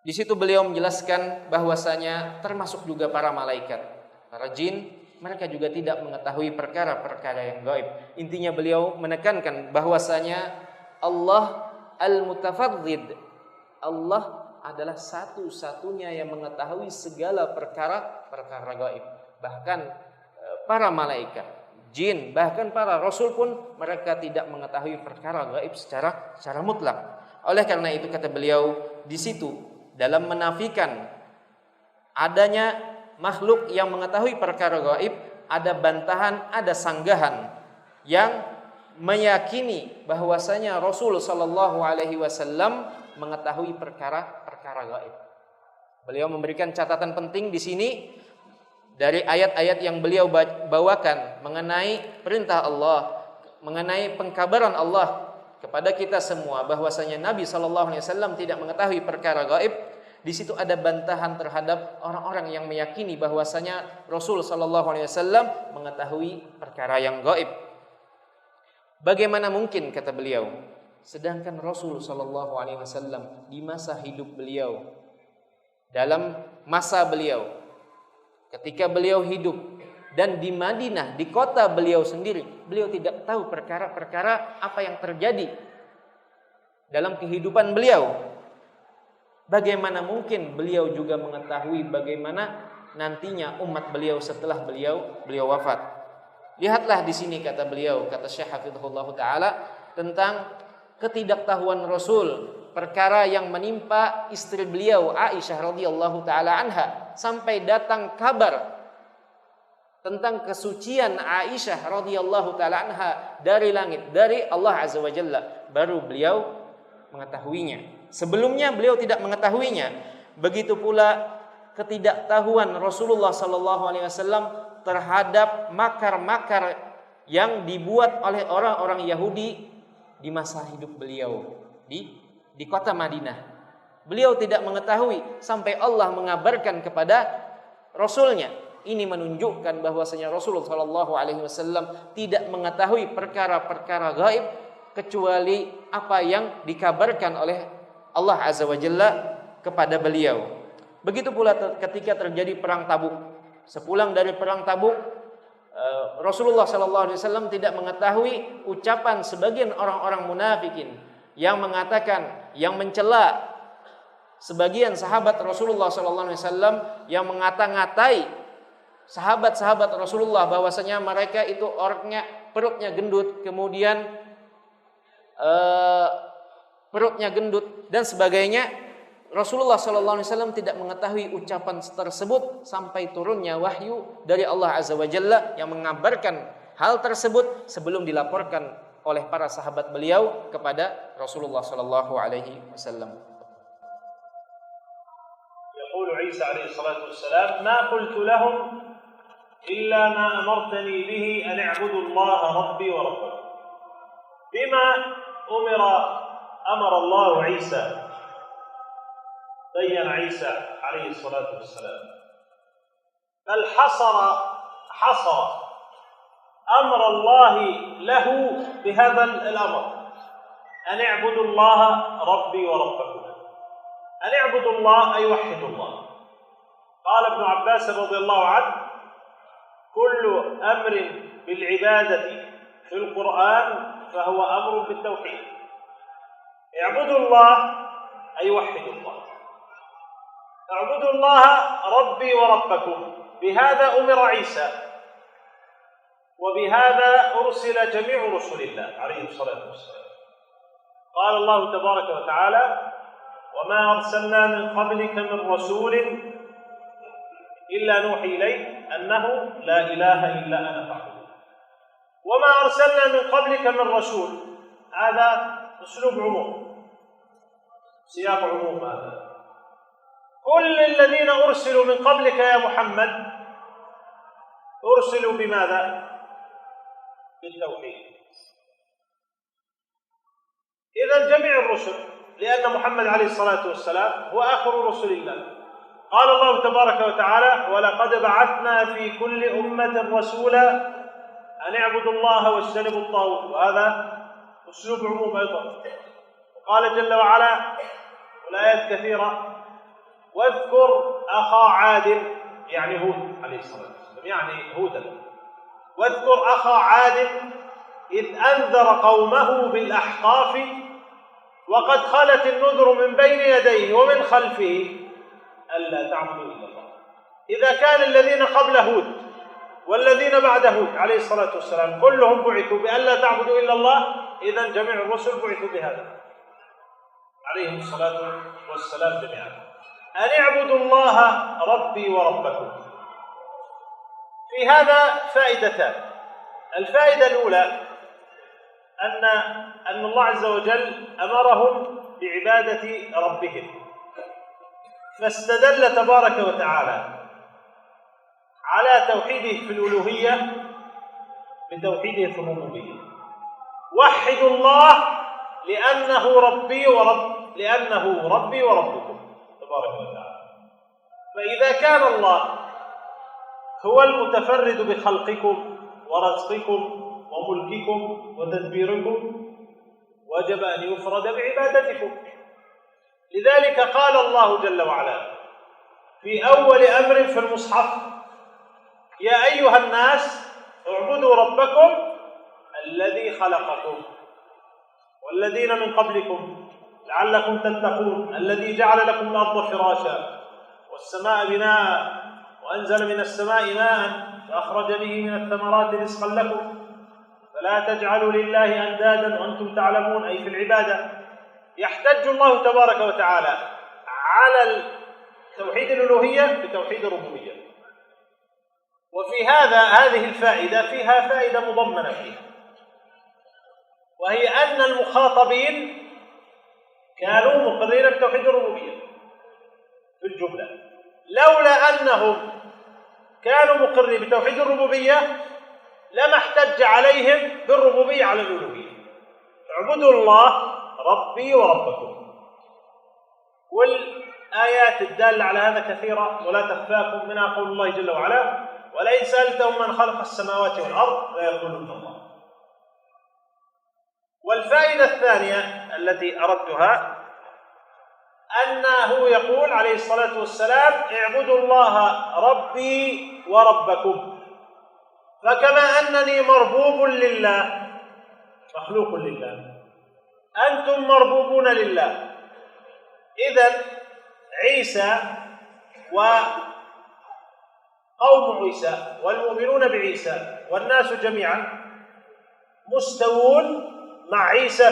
Di situ beliau menjelaskan bahwasanya termasuk juga para malaikat, para jin, mereka juga tidak mengetahui perkara-perkara yang gaib. Intinya beliau menekankan bahwasanya Allah Al-Mutafarrid, Allah adalah satu-satunya yang mengetahui segala perkara-perkara gaib. Bahkan para malaikat, jin, bahkan para rasul pun mereka tidak mengetahui perkara gaib secara mutlak. Oleh karena itu kata beliau di situ dalam menafikan adanya makhluk yang mengetahui perkara gaib, ada bantahan, ada sanggahan yang meyakini bahwasanya Rasul sallallahu alaihi wasallam mengetahui perkara-perkara gaib. Beliau memberikan catatan penting di sini dari ayat-ayat yang beliau bawakan mengenai perintah Allah, mengenai pengkabaran Allah kepada kita semua bahwasanya Nabi sallallahu alaihi wasallam tidak mengetahui perkara gaib. Di situ ada bantahan terhadap orang-orang yang meyakini bahwasanya Rasul sallallahu alaihi wasallam mengetahui perkara yang gaib. Bagaimana mungkin, kata beliau, sedangkan Rasul sallallahu alaihi wasallam di masa hidup beliau dalam masa beliau, ketika beliau hidup dan di Madinah, di kota beliau sendiri, beliau tidak tahu perkara-perkara apa yang terjadi dalam kehidupan beliau. Bagaimana mungkin beliau juga mengetahui bagaimana nantinya umat beliau setelah beliau wafat? Lihatlah di sini kata beliau, kata Syekh Hafizahullah Ta'ala, tentang ketidaktahuan Rasul perkara yang menimpa istri beliau Aisyah radhiyallahu ta'ala anha, sampai datang kabar tentang kesucian Aisyah radhiyallahu ta'ala anha dari langit, dari Allah Azza wa Jalla, baru beliau mengetahuinya. Sebelumnya beliau tidak mengetahuinya. Begitu pula ketidaktahuan Rasulullah sallallahu alaihi wasallam terhadap makar-makar yang dibuat oleh orang-orang Yahudi di masa hidup beliau di kota Madinah. Beliau tidak mengetahui sampai Allah mengabarkan kepada Rasulnya. Ini menunjukkan bahwasanya Rasulullah sallallahu alaihi wasallam tidak mengetahui perkara-perkara gaib kecuali apa yang dikabarkan oleh Allah Azza wa Jalla kepada beliau. Begitu pula ketika terjadi perang Tabuk. Sepulang dari perang Tabuk, Rasulullah sallallahu alaihi wasallam tidak mengetahui ucapan sebagian orang-orang munafikin yang mengatakan, yang mencela sebagian sahabat Rasulullah sallallahu alaihi wasallam, yang mengata-ngatai sahabat-sahabat Rasulullah bahwasanya mereka itu orangnya perutnya gendut, kemudian perutnya gendut dan sebagainya. Rasulullah sallallahu alaihi wasallam tidak mengetahui ucapan tersebut sampai turunnya wahyu dari Allah Azza wa Jalla yang mengabarkan hal tersebut sebelum dilaporkan oleh para sahabat beliau kepada Rasulullah sallallahu alaihi wasallam. يقول عيسى عليه الصلاة والسلام: ما قلت لهم إلا ما أمرتني به أن اعبدوا الله ربي وربكم. بما أمر الله عيسى، بين عيسى عليه الصلاة والسلام، بل حصر أمر الله له بهذا الأمر: أن اعبدوا الله ربي وربكم. أن اعبدوا الله أي وحدوا الله. قال ابن عباس رضي الله عنه: كل أمر بالعبادة في القرآن فهو أمر بالتوحيد. اعبدوا الله أي وحدوا الله. اعبدوا الله ربي وربكم. بهذا أمر عيسى، وبهذا أرسل جميع رسل الله عليه الصلاة والسلام. قال الله تبارك وتعالى: وما أرسلنا من قبلك من رسول إلا نوحي إليه أنه لا إله إلا أنا فاعبدون. وما أرسلنا من قبلك من رسول، هذا أسلوب عموم، سياق عموم. هذا كل الذين أرسلوا من قبلك يا محمد أرسلوا بماذا؟ بالتوحيد. إذن جميع الرسل، لأن محمد عليه الصلاة والسلام هو آخر رسل الله. قال الله تبارك وتعالى: ولقد بعثنا في كل أمة رسولا أن اعبدوا الله واجتنبوا الطاغوت. وهذا أسلوب عموم أيضا. وقال جل وعلا والآيات كثيرة: واذكر أخا عاد، يعني هود عليه الصلاة والسلام، يعني هودا. واذكر أخا عاد إذ أنذر قومه بالأحقاف وقد خلت النذر من بين يديه ومن خلفه ألا تعبدوا إلا الله. إذا كان الذين قبل هود والذين بعد هود عليه الصلاة والسلام كلهم بعثوا بألا تعبدوا إلا الله، إذن جميع الرسل بعثوا بهذا عليهم الصلاة والسلام جميعا: أن اعبدوا الله ربي وربكم. في هذا فائدتان. الفائدة الأولى أن الله عز وجل أمرهم بعبادة ربهم، فاستدل تبارك وتعالى على توحيده في الألوهية بتوحيده في الربوبية. وحدوا الله لأنه ربي وربكم تبارك وتعالى. فإذا كان الله هو المتفرد بخلقكم ورزقكم وملككم وتدبيركم وجب أن يفرد بعبادتكم. لذلك قال الله جل وعلا: في أول أمر في المصحف: يا أيها الناس اعبدوا ربكم الذي خلقكم والذين من قبلكم لعلكم تتقون الذي جعل لكم الأرض فراشا والسماء بناء وأنزل من السماء ماء فأخرج به من الثمرات رزقا لكم فلا تجعلوا لله أندادا وأنتم تعلمون، أي في العبادة. يحتج الله تبارك وتعالى على توحيد الألوهية بتوحيد الربوبية. وفي هذه الفائدة فيها فائدة مضمنة فيها، وهي أن المخاطبين كانوا مقرين بتوحيد الربوبية في الجملة، لولا أنهم كانوا مقرين بتوحيد الربوبية لما احتج عليهم بالربوبية على الألوهية. اعبدوا الله ربي وربكم. والآيات الدالة على هذا كثيرة ولا تخفاكم، منها قول الله جل وعلا: ولئن سألتهم من خلق السماوات والأرض ليقولن الله. والفائدة الثانية التي أردتها أنه يقول عليه الصلاة والسلام: اعبدوا الله ربي وربكم. فكما أنني مربوب لله مخلوق لله، أنتم مربوبون لله. إذن عيسى وقوم عيسى والمؤمنون بعيسى والناس جميعا مستوون مع عيسى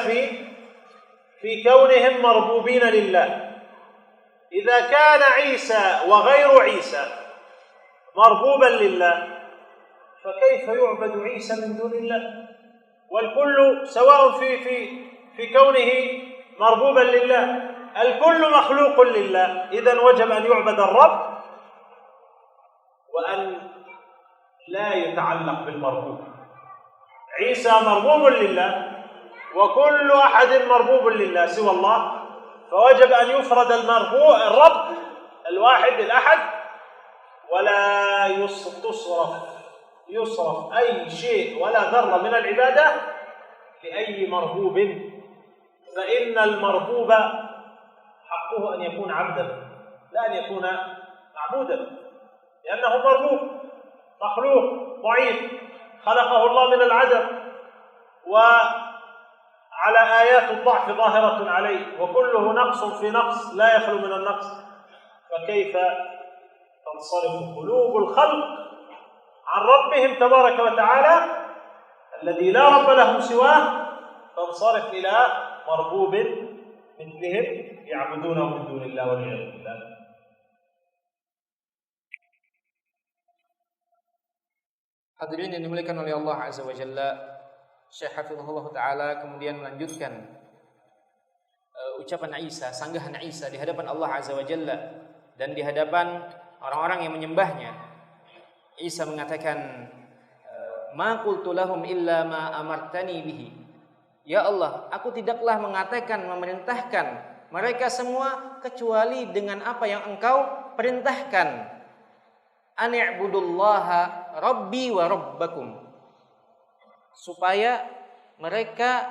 في كونهم مربوبين لله. إذا كان عيسى وغير عيسى مربوبا لله فكيف يعبد عيسى من دون الله؟ والكل سواء في كونه مربوبا لله، الكل مخلوق لله. إذن وجب أن يعبد الرب وأن لا يتعلق بالمربوب. عيسى مربوب لله وكل أحد مربوب لله سوى الله، فوجب أن يفرد الرب الواحد الأحد، ولا يصرف أي شيء ولا ذرة من العبادة لأي مربوب، فإن المربوب حقه أن يكون عبدا لا أن يكون معبودا، لأنه مربوب مخلوق ضعيف خلقه الله من العدم، وعلى آيات الضعف ظاهرة عليه، وكله نقص في نقص لا يخلو من النقص. فكيف تنصرف قلوب الخلق عن ربهم تبارك وتعالى الذي لا رب لهم سواه، تنصرف إلى مربوب مثلهم يعبدونه من دون الله والعياذ بالله. Hadirin yang dimuliakan oleh Allah Azza wa Jalla, Syekh Hafizahullah Ta'ala kemudian melanjutkan ucapan Isa, sanggahan Isa di hadapan Allah Azza wa Jalla dan di hadapan orang-orang yang menyembahnya. Isa mengatakan, "Ma qultu lahum illa ma amartani bihi." Ya Allah, aku tidaklah mengatakan, memerintahkan mereka semua kecuali dengan apa yang Engkau perintahkan. Ani'budullaha rabbi wa rabbakum. Supaya mereka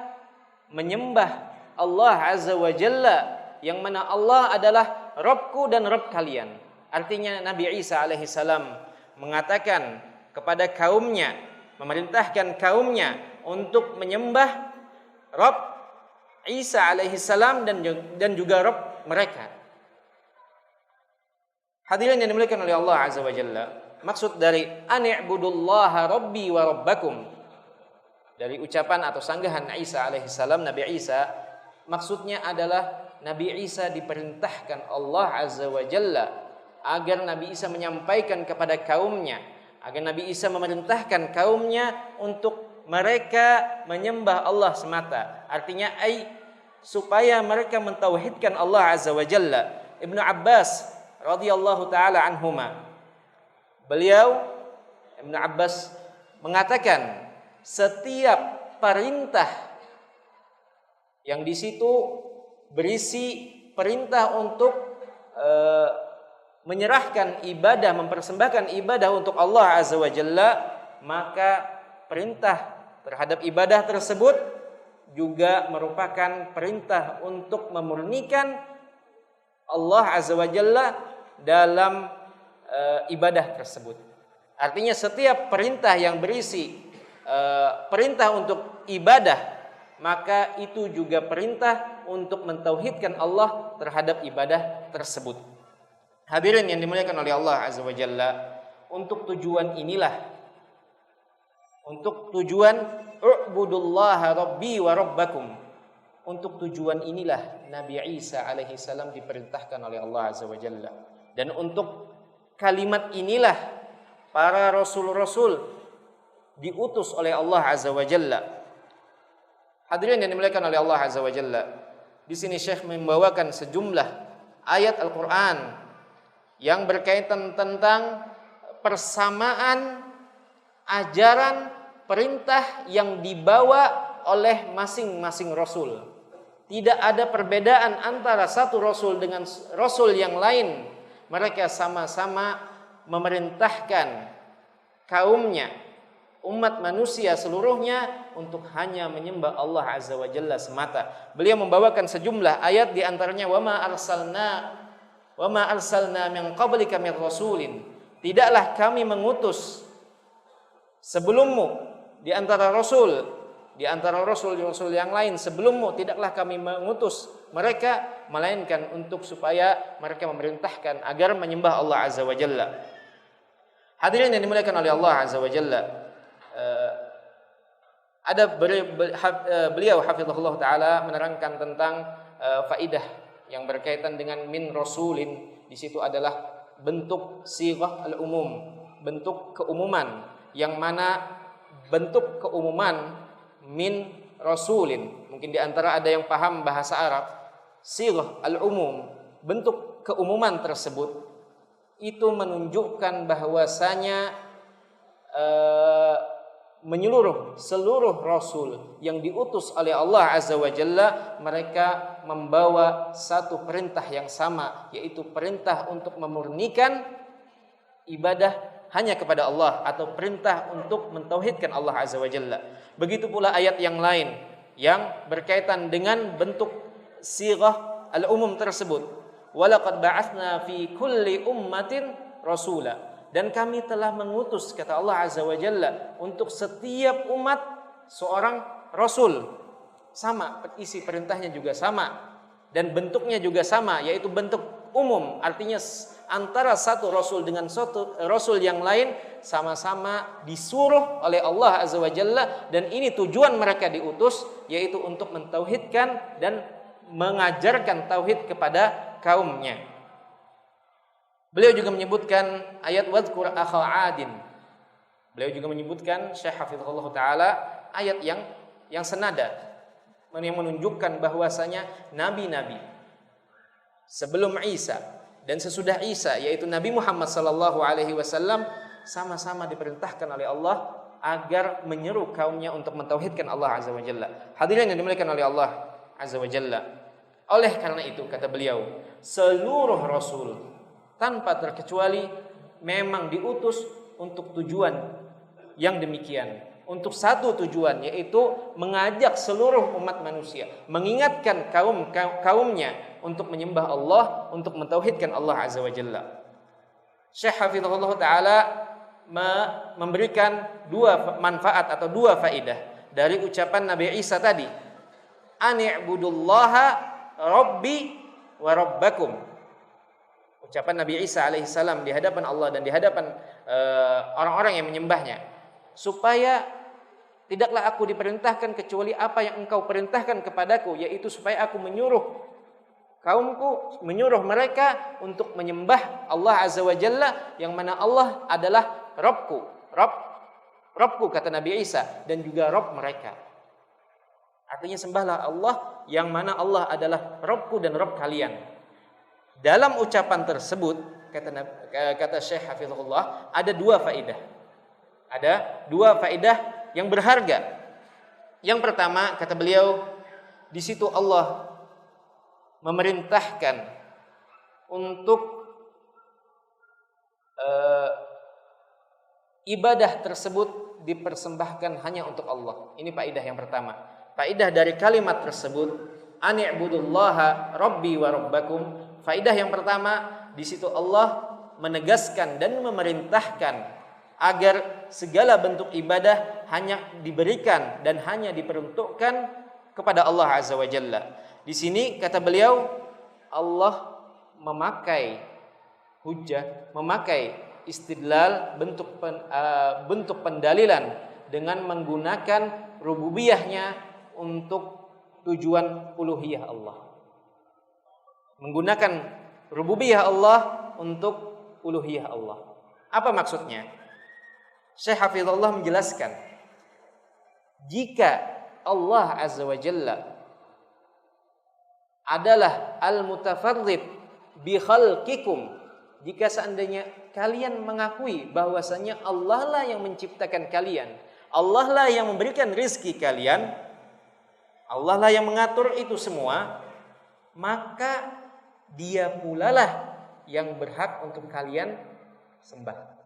menyembah Allah Azza wa Jalla, yang mana Allah adalah Rabbku dan Rabb kalian. Artinya Nabi Isa alaihi salam mengatakan kepada kaumnya, memerintahkan kaumnya untuk menyembah Rabb Isa alaihi salam dan juga Rabb mereka. Hadirin yang dimuliakan oleh Allah Azza wa Jalla, maksud dari ani'budullaha rabbi wa rabbakum, dari ucapan atau sanggahan Isa alaihi salam, Nabi Isa, maksudnya adalah Nabi Isa diperintahkan Allah Azza wa Jalla agar Nabi Isa menyampaikan kepada kaumnya, agar Nabi Isa memerintahkan kaumnya untuk mereka menyembah Allah semata. Artinya supaya mereka mentauhidkan Allah Azza wa Jalla. Ibnu Abbas radhiyallahu taala anhuma, Ibnu Abbas mengatakan, setiap perintah yang di situ berisi perintah untuk menyerahkan ibadah, mempersembahkan ibadah untuk Allah Azza wa Jalla, maka perintah terhadap ibadah tersebut juga merupakan perintah untuk memurnikan Allah Azza wa Jalla dalam ibadah tersebut. Artinya setiap perintah yang berisi perintah untuk ibadah, maka itu juga perintah untuk mentauhidkan Allah terhadap ibadah tersebut. Hadirin yang dimuliakan oleh Allah Azza wa Jalla, untuk tujuan inilah, untuk tujuan u'budullaha rabbi wa rabbakum, untuk tujuan inilah Nabi Isa alaihi salam diperintahkan oleh Allah Azza wa Jalla. Dan untuk kalimat inilah para rasul-rasul diutus oleh Allah Azza wa Jalla. Hadirin yang dimuliakan oleh Allah Azza wa Jalla, di sini Syekh membawakan sejumlah ayat Al-Qur'an yang berkaitan tentang persamaan ajaran perintah yang dibawa oleh masing-masing rasul. Tidak ada perbedaan antara satu rasul dengan rasul yang lain. Mereka sama-sama memerintahkan kaumnya, umat manusia seluruhnya, untuk hanya menyembah Allah Azza wa Jalla semata. Beliau membawakan sejumlah ayat, di antaranya wa ma arsalna min qablika min rasulin. Tidaklah kami mengutus sebelummu di antara rasul yang lain sebelummu, tidaklah kami mengutus mereka melainkan untuk supaya mereka memerintahkan agar menyembah Allah Azza wa Jalla. Hadirin yang dimuliakan oleh Allah Azza wa Jalla, ada beliau hafizahullah taala menerangkan tentang faidah yang berkaitan dengan min rasulin. Di situ adalah bentuk sighah al-umum, bentuk keumuman, yang mana bentuk keumuman min rasulin, mungkin di antara ada yang paham bahasa Arab, sighah al-umum, bentuk keumuman tersebut itu menunjukkan bahwasanya menyeluruh seluruh rasul yang diutus oleh Allah Azza wa Jalla, mereka membawa satu perintah yang sama, yaitu perintah untuk memurnikan ibadah hanya kepada Allah, atau perintah untuk mentauhidkan Allah Azza wa Jalla. Begitu pula ayat yang lain yang berkaitan dengan bentuk sighah al-umum tersebut. Walaqad ba'atsna fi kulli ummatin rasula. Dan kami telah mengutus, kata Allah Azza wa Jalla, untuk setiap umat seorang rasul. Sama, isi perintahnya juga sama, dan bentuknya juga sama, yaitu bentuk umum. Artinya antara satu rasul dengan satu rasul yang lain sama-sama disuruh oleh Allah Azza wa Jalla, dan ini tujuan mereka diutus, yaitu untuk mentauhidkan dan mengajarkan tauhid kepada kaumnya. Beliau juga menyebutkan ayat wadhkur akha 'adin. Beliau juga menyebutkan, Syekh hafizahullah taala, ayat yang senada, yang menunjukkan bahwasanya nabi-nabi sebelum Isa dan sesudah Isa, yaitu Nabi Muhammad sallallahu alaihi wasallam, sama-sama diperintahkan oleh Allah agar menyeru kaumnya untuk mentauhidkan Allah Azza wa Jalla. Hadirin yang dimuliakan oleh Allah Azza wa Jalla, oleh karena itu kata beliau, seluruh rasul tanpa terkecuali memang diutus untuk tujuan yang demikian, untuk satu tujuan, yaitu mengajak seluruh umat manusia, mengingatkan kaumnya untuk menyembah Allah, untuk mentauhidkan Allah Azza wa Jalla. Syekh hafizahullah taala memberikan dua manfaat atau dua faedah dari ucapan Nabi Isa tadi, ani'budullaha rabbi wa rabbakum. Ucapan Nabi Isa alaihissalam di hadapan Allah dan di hadapan orang-orang yang menyembahnya, supaya tidaklah aku diperintahkan kecuali apa yang engkau perintahkan kepadaku, yaitu supaya aku menyuruh kaumku, menyuruh mereka untuk menyembah Allah Azza wa Jalla, yang mana Allah adalah Rabbku kata Nabi Isa, dan juga Rabb mereka. Artinya sembahlah Allah, yang mana Allah adalah Rabbku dan Rabb kalian. Dalam ucapan tersebut, kata Syekh hafizahullah, ada dua faedah. Ada dua faedah yang berharga. Yang pertama, kata beliau, di situ Allah memerintahkan untuk ibadah tersebut dipersembahkan hanya untuk Allah. Ini faedah yang pertama. Faedah dari kalimat tersebut, ani'budullaha rabbi wa rabbakum. Faedah yang pertama, di situ Allah menegaskan dan memerintahkan agar segala bentuk ibadah hanya diberikan dan hanya diperuntukkan kepada Allah Azza wa Jalla. Di sini kata beliau, Allah memakai hujjah, memakai istidlal, bentuk pendalilan dengan menggunakan rububiyahnya untuk tujuan uluhiyah Allah. Menggunakan rububiyah Allah untuk uluhiyah Allah. Apa maksudnya? Syekh Hafizullah menjelaskan, jika Allah Azza wa Jalla adalah al-mutafarrid bi khalqikum, jika seandainya kalian mengakui bahwasanya Allah lah yang menciptakan kalian, Allah lah yang memberikan rizki kalian, Allah lah yang mengatur itu semua, maka Dia pula lah yang berhak untuk kalian sembah.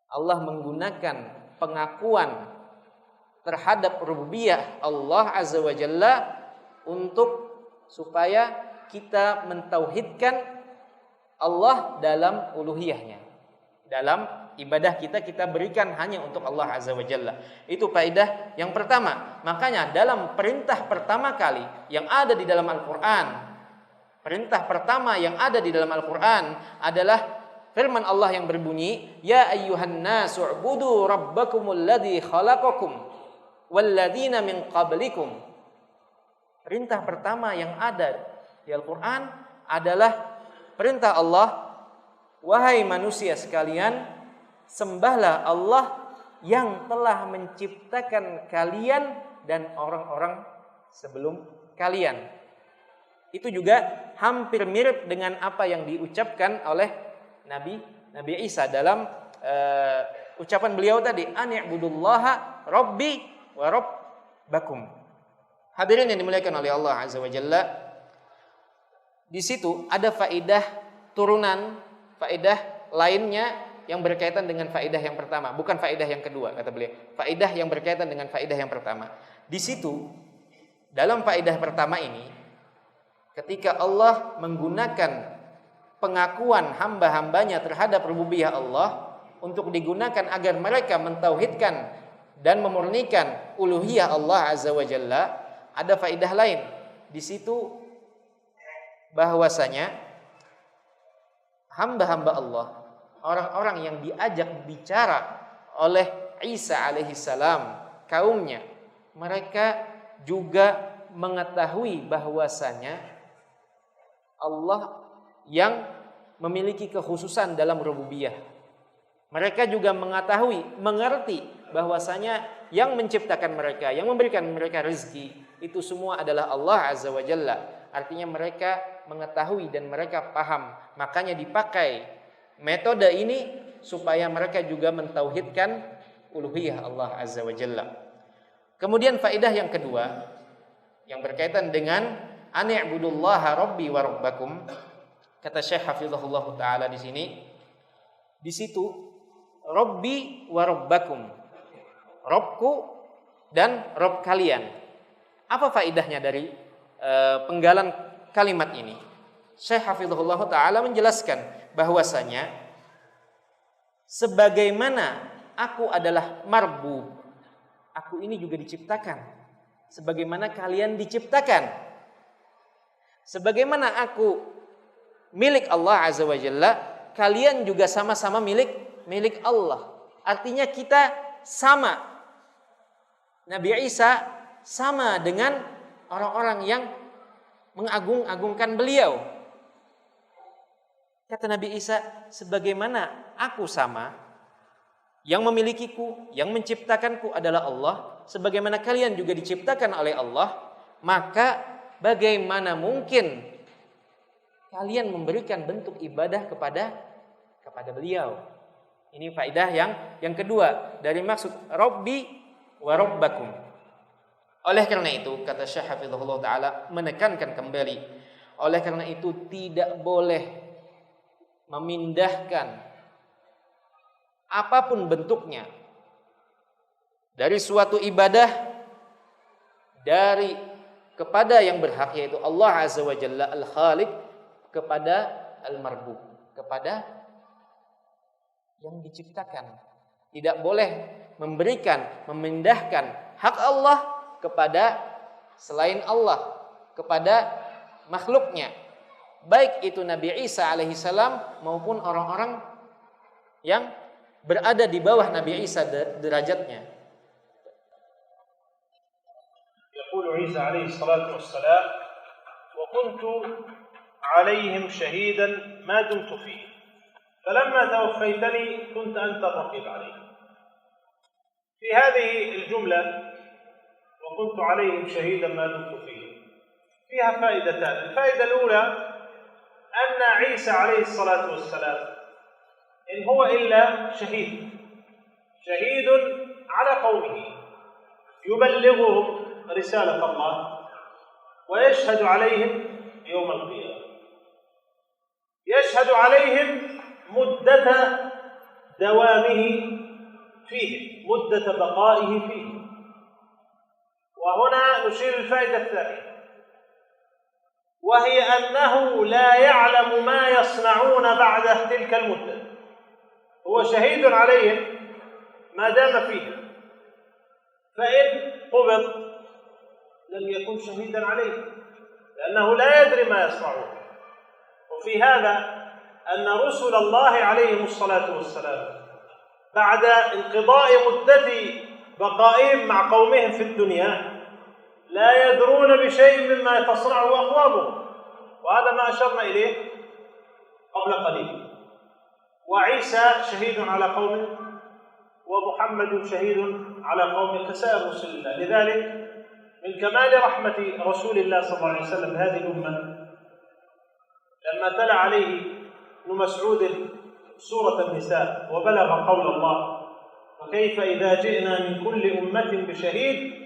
Allah menggunakan pengakuan terhadap rububiyah Allah Azza wa Jalla untuk supaya kita mentauhidkan Allah dalam uluhiyahnya. Dalam ibadah kita berikan hanya untuk Allah Azza wa Jalla. Itu faedah yang pertama. Makanya dalam perintah pertama kali yang ada di dalam Al-Quran, perintah pertama yang ada di dalam Al-Quran adalah firman Allah yang berbunyi, Ya ayyuhan nasu u'budu rabbakumul ladzi khalaqakum walladzina min qablikum. Perintah pertama yang ada di Al-Quran adalah perintah Allah, wahai manusia sekalian, sembahlah Allah yang telah menciptakan kalian dan orang-orang sebelum kalian. Itu juga hampir mirip dengan apa yang diucapkan oleh Nabi Isa dalam ucapan beliau tadi, ani'budullaha rabbi wa rabbakum. Hadirin yang dimuliakan oleh Allah Azza wa Jalla, di situ ada faedah turunan, faedah lainnya yang berkaitan dengan faedah yang pertama, bukan faedah yang kedua kata beliau. Faedah yang berkaitan dengan faedah yang pertama. Di situ dalam faedah pertama ini, ketika Allah menggunakan pengakuan hamba-hambanya terhadap rububiyah Allah untuk digunakan agar mereka mentauhidkan dan memurnikan uluhiyah Allah Azza wa Jalla, ada faedah lain di situ, bahwasanya hamba-hamba Allah, orang-orang yang diajak bicara oleh Isa alaihi salam, kaumnya, mereka juga mengetahui bahwasanya Allah yang memiliki kekhususan dalam rububiyah. Mereka juga mengetahui, mengerti bahwasanya yang menciptakan mereka, yang memberikan mereka rezeki, itu semua adalah Allah Azza wa Jalla. Artinya mereka mengetahui dan mereka paham. Makanya dipakai metode ini supaya mereka juga mentauhidkan uluhiyah Allah Azza wa Jalla. Kemudian faedah yang kedua yang berkaitan dengan ani'budullaha rabbi wa rabbakum. Kata Syekh Hafizahullah Ta'ala di sini, di situ Rabbi wa Rabbakum, Robku dan Rob kalian. Apa faedahnya dari penggalan kalimat ini? Syekh Hafizahullah Ta'ala menjelaskan bahwasanya sebagaimana aku adalah marbub, aku ini juga diciptakan sebagaimana kalian diciptakan. Sebagaimana aku milik Allah Azza wa Jalla, kalian juga sama-sama milik Allah. Artinya kita sama. Nabi Isa sama dengan orang-orang yang mengagung-agungkan beliau. Kata Nabi Isa, sebagaimana aku sama, yang memilikiku, yang menciptakanku adalah Allah, sebagaimana kalian juga diciptakan oleh Allah, maka bagaimana mungkin kalian memberikan bentuk ibadah kepada beliau. Ini faedah yang kedua dari maksud Rabbi wa Rabbakum. Oleh karena itu, kata Syekh Hafizahullah Ta'ala menekankan kembali, oleh karena itu tidak boleh memindahkan apapun bentuknya dari suatu ibadah dari kepada yang berhak, yaitu Allah Azza wa Jalla Al-Khaliq, kepada al-marbub, kepada yang diciptakan. Tidak boleh memindahkan hak Allah kepada selain Allah, kepada makhluknya, baik itu Nabi Isa alaihissalam maupun orang-orang yang berada di bawah Nabi Isa derajatnya. يقول عيسى عليه الصلاة والسلام: وكنت عليهم شهيدا ما دمت فيه فلما توفيتني كنت أنت الرقيب عليهم. في هذه الجملة وكنت عليهم شهيدا ما دمت فيه فيها فائدتان. الفائدة الأولى أن عيسى عليه الصلاة والسلام إن هو إلا شهيد على قومه يبلغهم رسالة الله ويشهد عليهم يوم القيامة، يشهد عليهم مدة دوامه فيه، مدة بقائه فيه. وهنا نشير الفائدة الثانية، وهي أنه لا يعلم ما يصنعون بعد تلك المدة. هو شهيد عليهم ما دام فيه، فإن قبض لم يكن شهيدا عليه لأنه لا يدري ما يصنعون. وفي هذا أن رسل الله عليهم الصلاة والسلام بعد انقضاء مدة بقائهم مع قومهم في الدنيا لا يدرون بشيء مما تصنعه أقوامهم، وهذا ما أشرنا إليه قبل قليل. وعيسى شهيد على قومه ومحمد شهيد على قومه كسائر رسل الله. لذلك من كمال رحمة رسول الله صلى الله عليه وسلم هذه الأمة لما تلا عليه ابن مسعود سورة النساء وبلغ قول الله: وكيف إذا جئنا من كل أمة بشهيد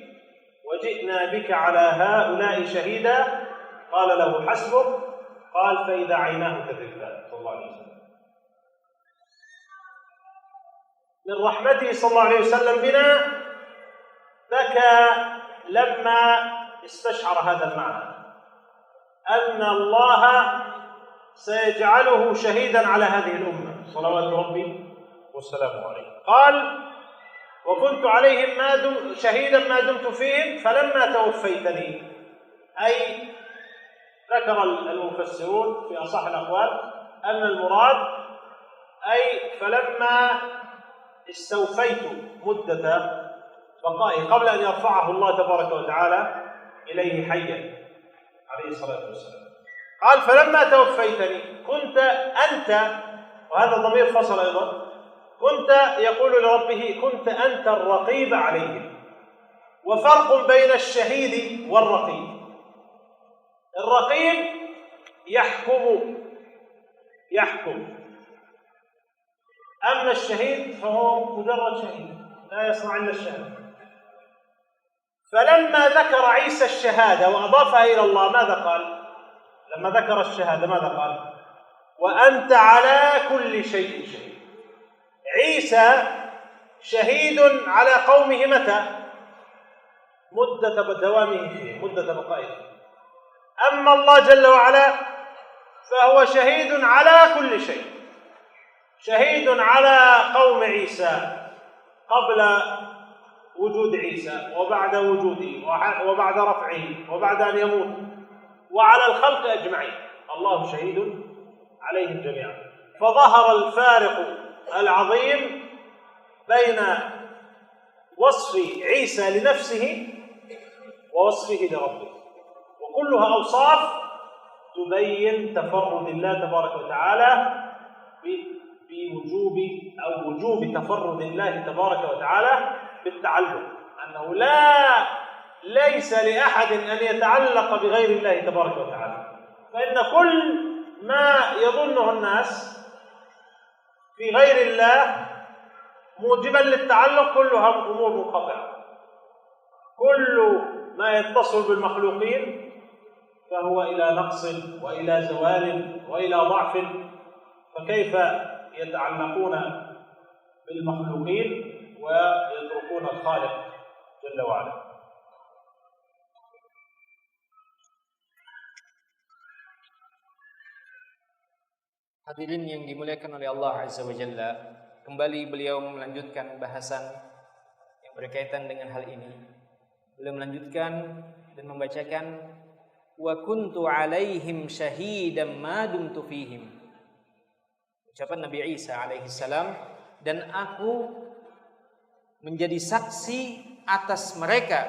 وجئنا بك على هؤلاء شهيدا قال له حسبك قال فإذا عيناه تذرفان. صلى الله عليه وسلم من رحمته صلى الله عليه وسلم بنا بكى لما استشعر هذا المعنى، أن الله سيجعله شهيدا على هذه الأمة صلوات ربي والسلام عليه. قال: وكنت عليهم شهيدا ما دمت فيهم فلما توفيتني، أي ذكر المفسرون في أصح الأقوال أن المراد أي فلما استوفيت مدة بقائه قبل أن يرفعه الله تبارك وتعالى إليه حيا عليه الصلاة والسلام. قال: فلما توفيتني كنت أنت، وهذا ضمير فصل أيضا، كنت يقول لربه كنت أنت الرقيب عليهم. وفرق بين الشهيد والرقيب: الرقيب يحكم، أما الشهيد فهو مجرد شهيد لا يصنع إلا الشهادة. فلما ذكر عيسى الشهادة وأضافها إلى الله ماذا قال؟ لما ذكر الشهادة ماذا قال؟ وأنت على كل شيء شهيد. عيسى شهيد على قومه متى؟ مدة دوامه فيه، مدة بقائه. أما الله جل وعلا فهو شهيد على كل شيء، شهيد على قوم عيسى قبل وجود عيسى وبعد وجوده وبعد رفعه وبعد أن يموت، وعلى الخلق أجمعين الله شهيد عليهم جميعا. فظهر الفارق العظيم بين وصف عيسى لنفسه ووصفه لربه، وكلها أوصاف تبين تفرد الله تبارك وتعالى وجوب تفرد الله تبارك وتعالى بالتعلق، أنه ليس لأحد أن يتعلق بغير الله تبارك وتعالى. فإن كل ما يظنه الناس في غير الله موجبا للتعلق كلها أمور منقطعة. كل ما يتصل بالمخلوقين فهو إلى نقص وإلى زوال وإلى ضعف، فكيف يتعلقون بالمخلوقين ويتركون الخالق جل وعلا؟ Hadirin yang dimuliakan oleh Allah Azza wa Jalla, kembali beliau melanjutkan bahasan yang berkaitan dengan hal ini. Beliau melanjutkan dan membacakan wa kuntu alaihim syahidan ma dumtu fihim. Ucapan Nabi Isa alaihi salam, dan aku menjadi saksi atas mereka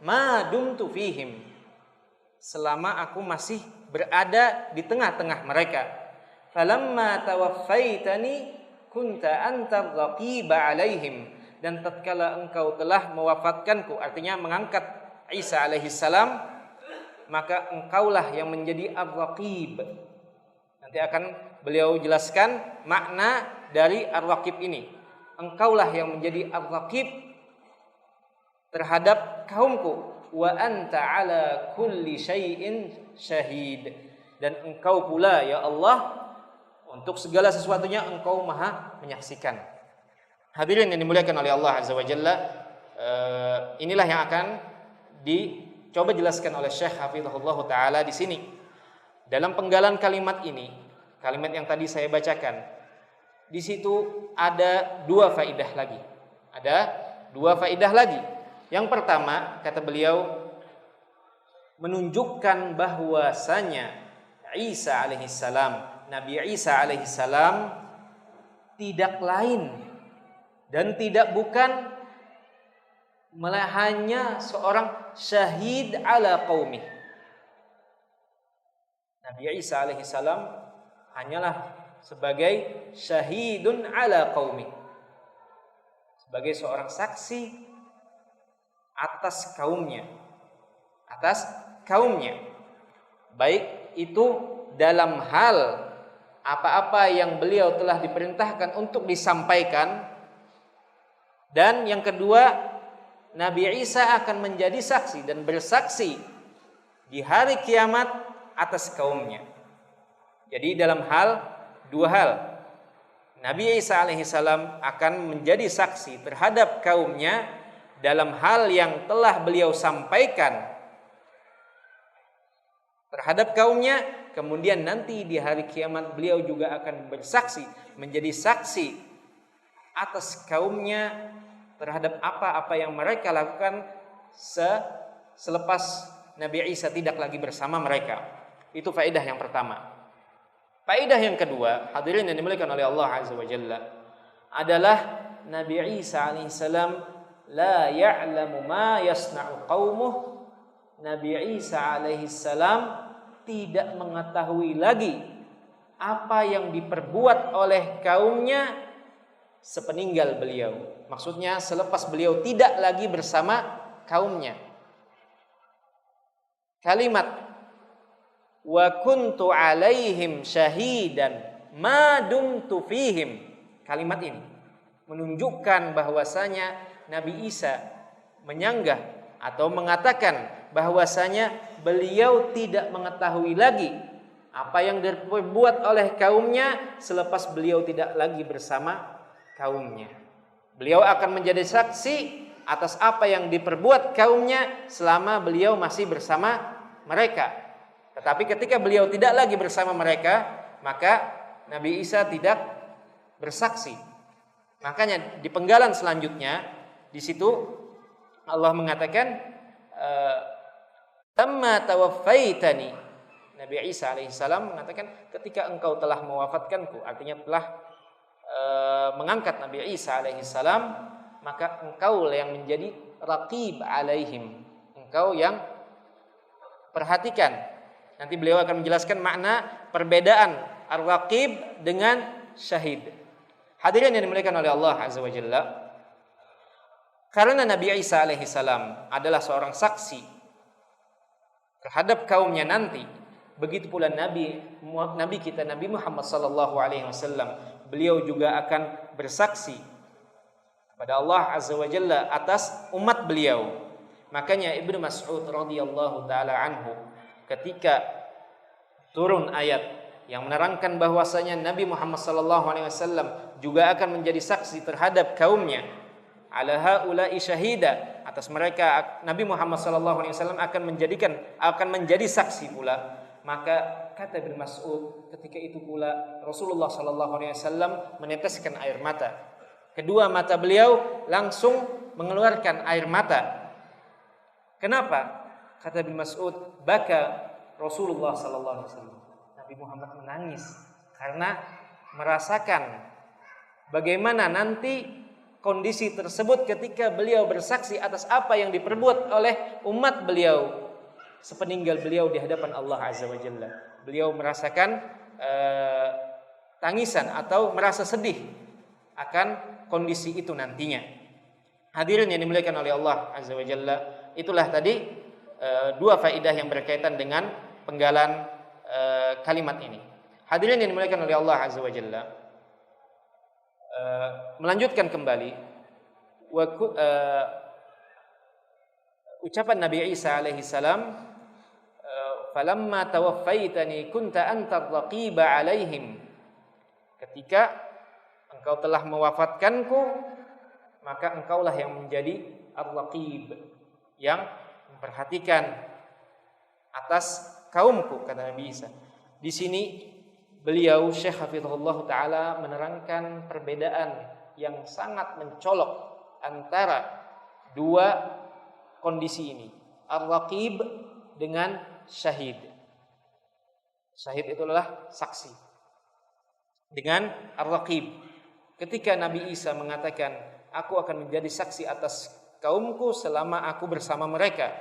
ma dumtu fihim, selama aku masih berada di tengah-tengah mereka. Falamma tawaffaitani kunta antar raqiba alaihim, dan tatkala engkau telah mewafatkanku, artinya mengangkat Isa alaihi salam, maka engkaulah yang menjadi ar-raqib. Nanti akan beliau jelaskan makna dari ar-raqib ini. Engkaulah yang menjadi ar-raqib terhadap kaumku, wa anta ala kulli syai'in syahid, dan engkau pula ya Allah untuk segala sesuatunya engkau maha menyaksikan. Hadirin yang dimuliakan oleh Allah Azza wa Jalla, inilah yang akan dicoba jelaskan oleh Syekh Hafizahullah Ta'ala di sini. Dalam penggalan kalimat ini, kalimat yang tadi saya bacakan, di situ ada dua faidah lagi. Ada dua faidah lagi. Yang pertama, kata beliau, menunjukkan bahwasanya Isa alaihissalam, Nabi Isa alaihissalam tidak lain dan tidak bukan hanya seorang syahid ala qaumih. Nabi Isa alaihissalam hanyalah sebagai syahidun ala qaumih, sebagai seorang saksi atas kaumnya, baik itu dalam hal apa-apa yang beliau telah diperintahkan untuk disampaikan, dan yang kedua, Nabi Isa akan menjadi saksi dan bersaksi di hari kiamat atas kaumnya. Jadi dalam dua hal, Nabi Isa alaihissalam akan menjadi saksi terhadap kaumnya dalam hal yang telah beliau sampaikan terhadap kaumnya. Kemudian nanti di hari kiamat beliau juga akan bersaksi, menjadi saksi atas kaumnya terhadap apa-apa yang mereka lakukan selepas Nabi Isa tidak lagi bersama mereka. Itu faedah yang pertama. Faedah yang kedua, hadirin yang dimuliakan oleh Allah Azza wa Jalla, adalah Nabi Isa alaihissalam la ya'lamu ma yasna'u qaumuh. Nabi Isa alaihissalam tidak mengetahui lagi apa yang diperbuat oleh kaumnya sepeninggal beliau. Maksudnya selepas beliau tidak lagi bersama kaumnya. Kalimat wa kuntu alaihim syahidan ma dumtu fihim, kalimat ini menunjukkan bahwasanya Nabi Isa menyanggah atau mengatakan bahwasanya beliau tidak mengetahui lagi apa yang diperbuat oleh kaumnya selepas beliau tidak lagi bersama kaumnya. Beliau akan menjadi saksi atas apa yang diperbuat kaumnya selama beliau masih bersama mereka. Tetapi ketika beliau tidak lagi bersama mereka, maka Nabi Isa tidak bersaksi. Makanya di penggalan selanjutnya, di situ Allah mengatakan tamma tawaffaitani. Nabi Isa alaihissalam mengatakan ketika engkau telah mewafatkanku, artinya telah mengangkat Nabi Isa alaihissalam, maka engkau yang menjadi raqib alaihim, engkau yang perhatikan. Nanti beliau akan menjelaskan makna perbedaan ar-raqib dengan syahid. Hadirin yang dimuliakan oleh Allah Azza wa Jalla, karena Nabi Isa alaihissalam adalah seorang saksi terhadap kaumnya nanti, begitu pula Nabi kita Nabi Muhammad sallallahu alaihi wasallam, beliau juga akan bersaksi kepada Allah Azza wa Jalla atas umat beliau. Makanya Ibnu Mas'ud radhiyallahu taala anhu ketika turun ayat yang menerangkan bahwasanya Nabi Muhammad sallallahu alaihi wasallam juga akan menjadi saksi terhadap kaumnya, ala haula'i syahida, atas mereka Nabi Muhammad sallallahu alaihi wasallam akan menjadi saksi pula. Maka kata Ibnu Mas'ud, ketika itu pula Rasulullah sallallahu alaihi wasallam meneteskan air mata. Kedua mata beliau langsung mengeluarkan air mata. Kenapa? Kata Ibnu Mas'ud, baka Rasulullah sallallahu alaihi wasallam. Nabi Muhammad menangis karena merasakan bagaimana nanti kondisi tersebut ketika beliau bersaksi atas apa yang diperbuat oleh umat beliau sepeninggal beliau di hadapan Allah Azza wa Jalla. Beliau merasakan tangisan atau merasa sedih akan kondisi itu nantinya. Hadirin yang dimuliakan oleh Allah Azza wa Jalla, itulah tadi dua faedah yang berkaitan dengan penggalan kalimat ini. Hadirin yang dimuliakan oleh Allah Azza wa Jalla, melanjutkan kembali ucapan Nabi Isa alaihi salam, falamma tawaffaitani kunta anta raqiba alaihim. Ketika engkau telah mewafatkanku, maka engkaulah yang menjadi ar-raqib, yang memperhatikan atas kaumku, kata Nabi Isa. Di sini beliau Syekh Hafizahullah Ta'ala menerangkan perbedaan yang sangat mencolok antara dua kondisi ini, ar-raqib dengan syahid. Syahid itu adalah saksi. Dengan ar-raqib, ketika Nabi Isa mengatakan, aku akan menjadi saksi atas kaumku selama aku bersama mereka,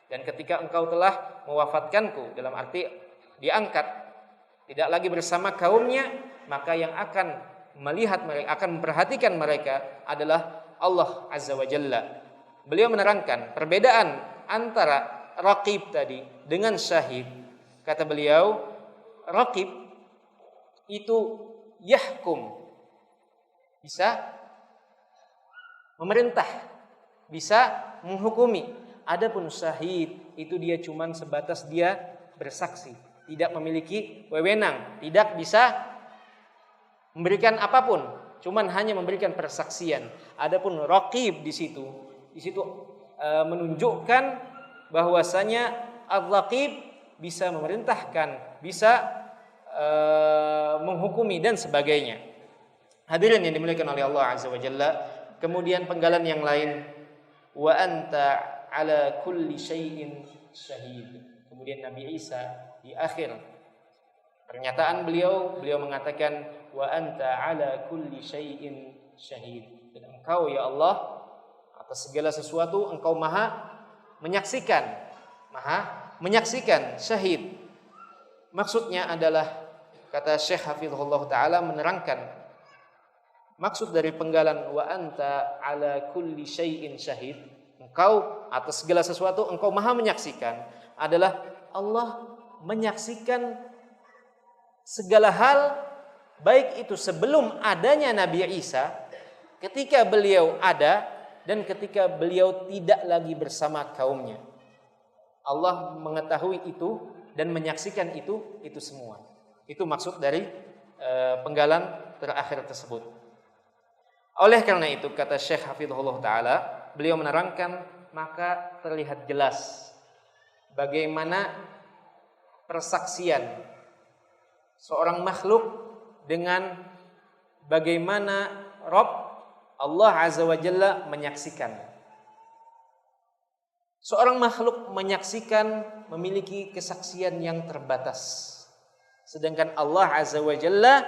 dan ketika engkau telah mewafatkanku, dalam arti diangkat, tidak lagi bersama kaumnya, maka yang akan melihat mereka, akan memperhatikan mereka adalah Allah Azza wa Jalla. Beliau menerangkan perbedaan antara raqib tadi dengan syahid. Kata beliau, raqib itu yahkum, bisa memerintah, bisa menghukumi. Adapun syahid itu dia cuman sebatas dia bersaksi, tidak memiliki wewenang, tidak bisa memberikan apapun, cuman hanya memberikan persaksian. Adapun raqib di situ menunjukkan bahwasanya ar-raqib bisa memerintahkan, bisa menghukumi dan sebagainya. Hadirin yang dimuliakan oleh Allah Azza wa Jalla, kemudian penggalan yang lain, wa anta ala kulli syai'in syahid. Kemudian Nabi Isa di akhir pernyataan beliau mengatakan, wa anta ala kulli syai'in syahid. Dan engkau ya Allah atas segala sesuatu engkau maha menyaksikan, syahid. Maksudnya adalah, kata Syekh Hafizahullah Ta'ala menerangkan, maksud dari penggalan wa anta ala kulli syai'in syahid, engkau atas segala sesuatu engkau maha menyaksikan, adalah Allah menyaksikan segala hal, baik itu sebelum adanya Nabi Isa, ketika beliau ada, dan ketika beliau tidak lagi bersama kaumnya. Allah mengetahui itu dan menyaksikan itu semua. Itu maksud dari penggalan terakhir tersebut. Oleh karena itu, kata Syekh Hafizahullah Ta'ala, beliau menerangkan, maka terlihat jelas bagaimana persaksian seorang makhluk dengan bagaimana Rabb Allah Azza wa Jalla menyaksikan. Seorang makhluk menyaksikan memiliki kesaksian yang terbatas, sedangkan Allah Azza wa Jalla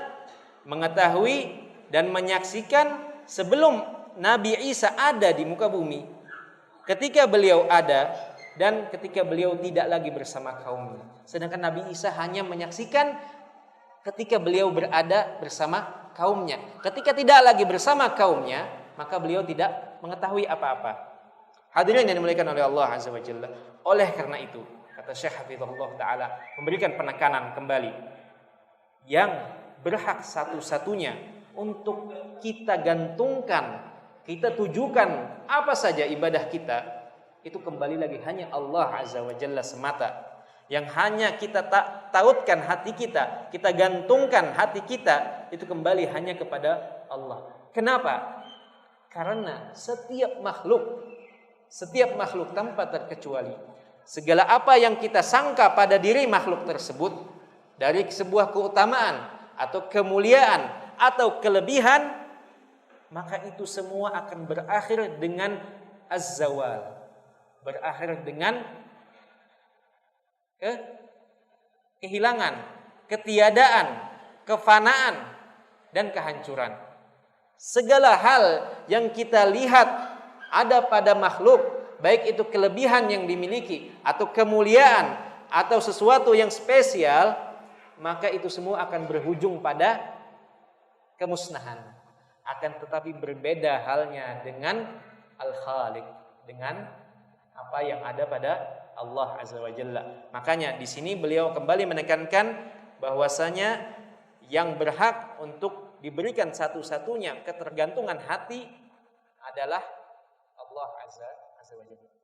mengetahui dan menyaksikan sebelum Nabi Isa ada di muka bumi, ketika beliau ada, dan ketika beliau tidak lagi bersama kaumnya. Sedangkan Nabi Isa hanya menyaksikan ketika beliau berada bersama kaumnya. Ketika tidak lagi bersama kaumnya, maka beliau tidak mengetahui apa-apa. Hadirin yang dimuliakan oleh Allah Azza wa Jalla. Oleh karena itu, kata Syekh Hafizahullah Ta'ala, memberikan penekanan kembali, yang berhak satu-satunya untuk kita gantungkan, kita tujukan apa saja ibadah kita, itu kembali lagi hanya Allah Azza wa Jalla semata. Yang hanya kita tautkan hati kita gantungkan hati kita, itu kembali hanya kepada Allah. Kenapa? Karena setiap makhluk tanpa terkecuali, segala apa yang kita sangka pada diri makhluk tersebut, dari sebuah keutamaan atau kemuliaan atau kelebihan, maka itu semua akan berakhir dengan az-zawal, berakhir dengan kehilangan, ketiadaan, kefanaan, dan kehancuran. Segala hal yang kita lihat ada pada makhluk, baik itu kelebihan yang dimiliki atau kemuliaan atau sesuatu yang spesial, maka itu semua akan berujung pada kemusnahan. Akan tetapi berbeda halnya dengan Al-Khaliq, dengan apa yang ada pada Allah Azza wa Jalla. Makanya di sini beliau kembali menekankan bahwasanya yang berhak untuk diberikan satu-satunya ketergantungan hati adalah Allah Azza wa Jalla.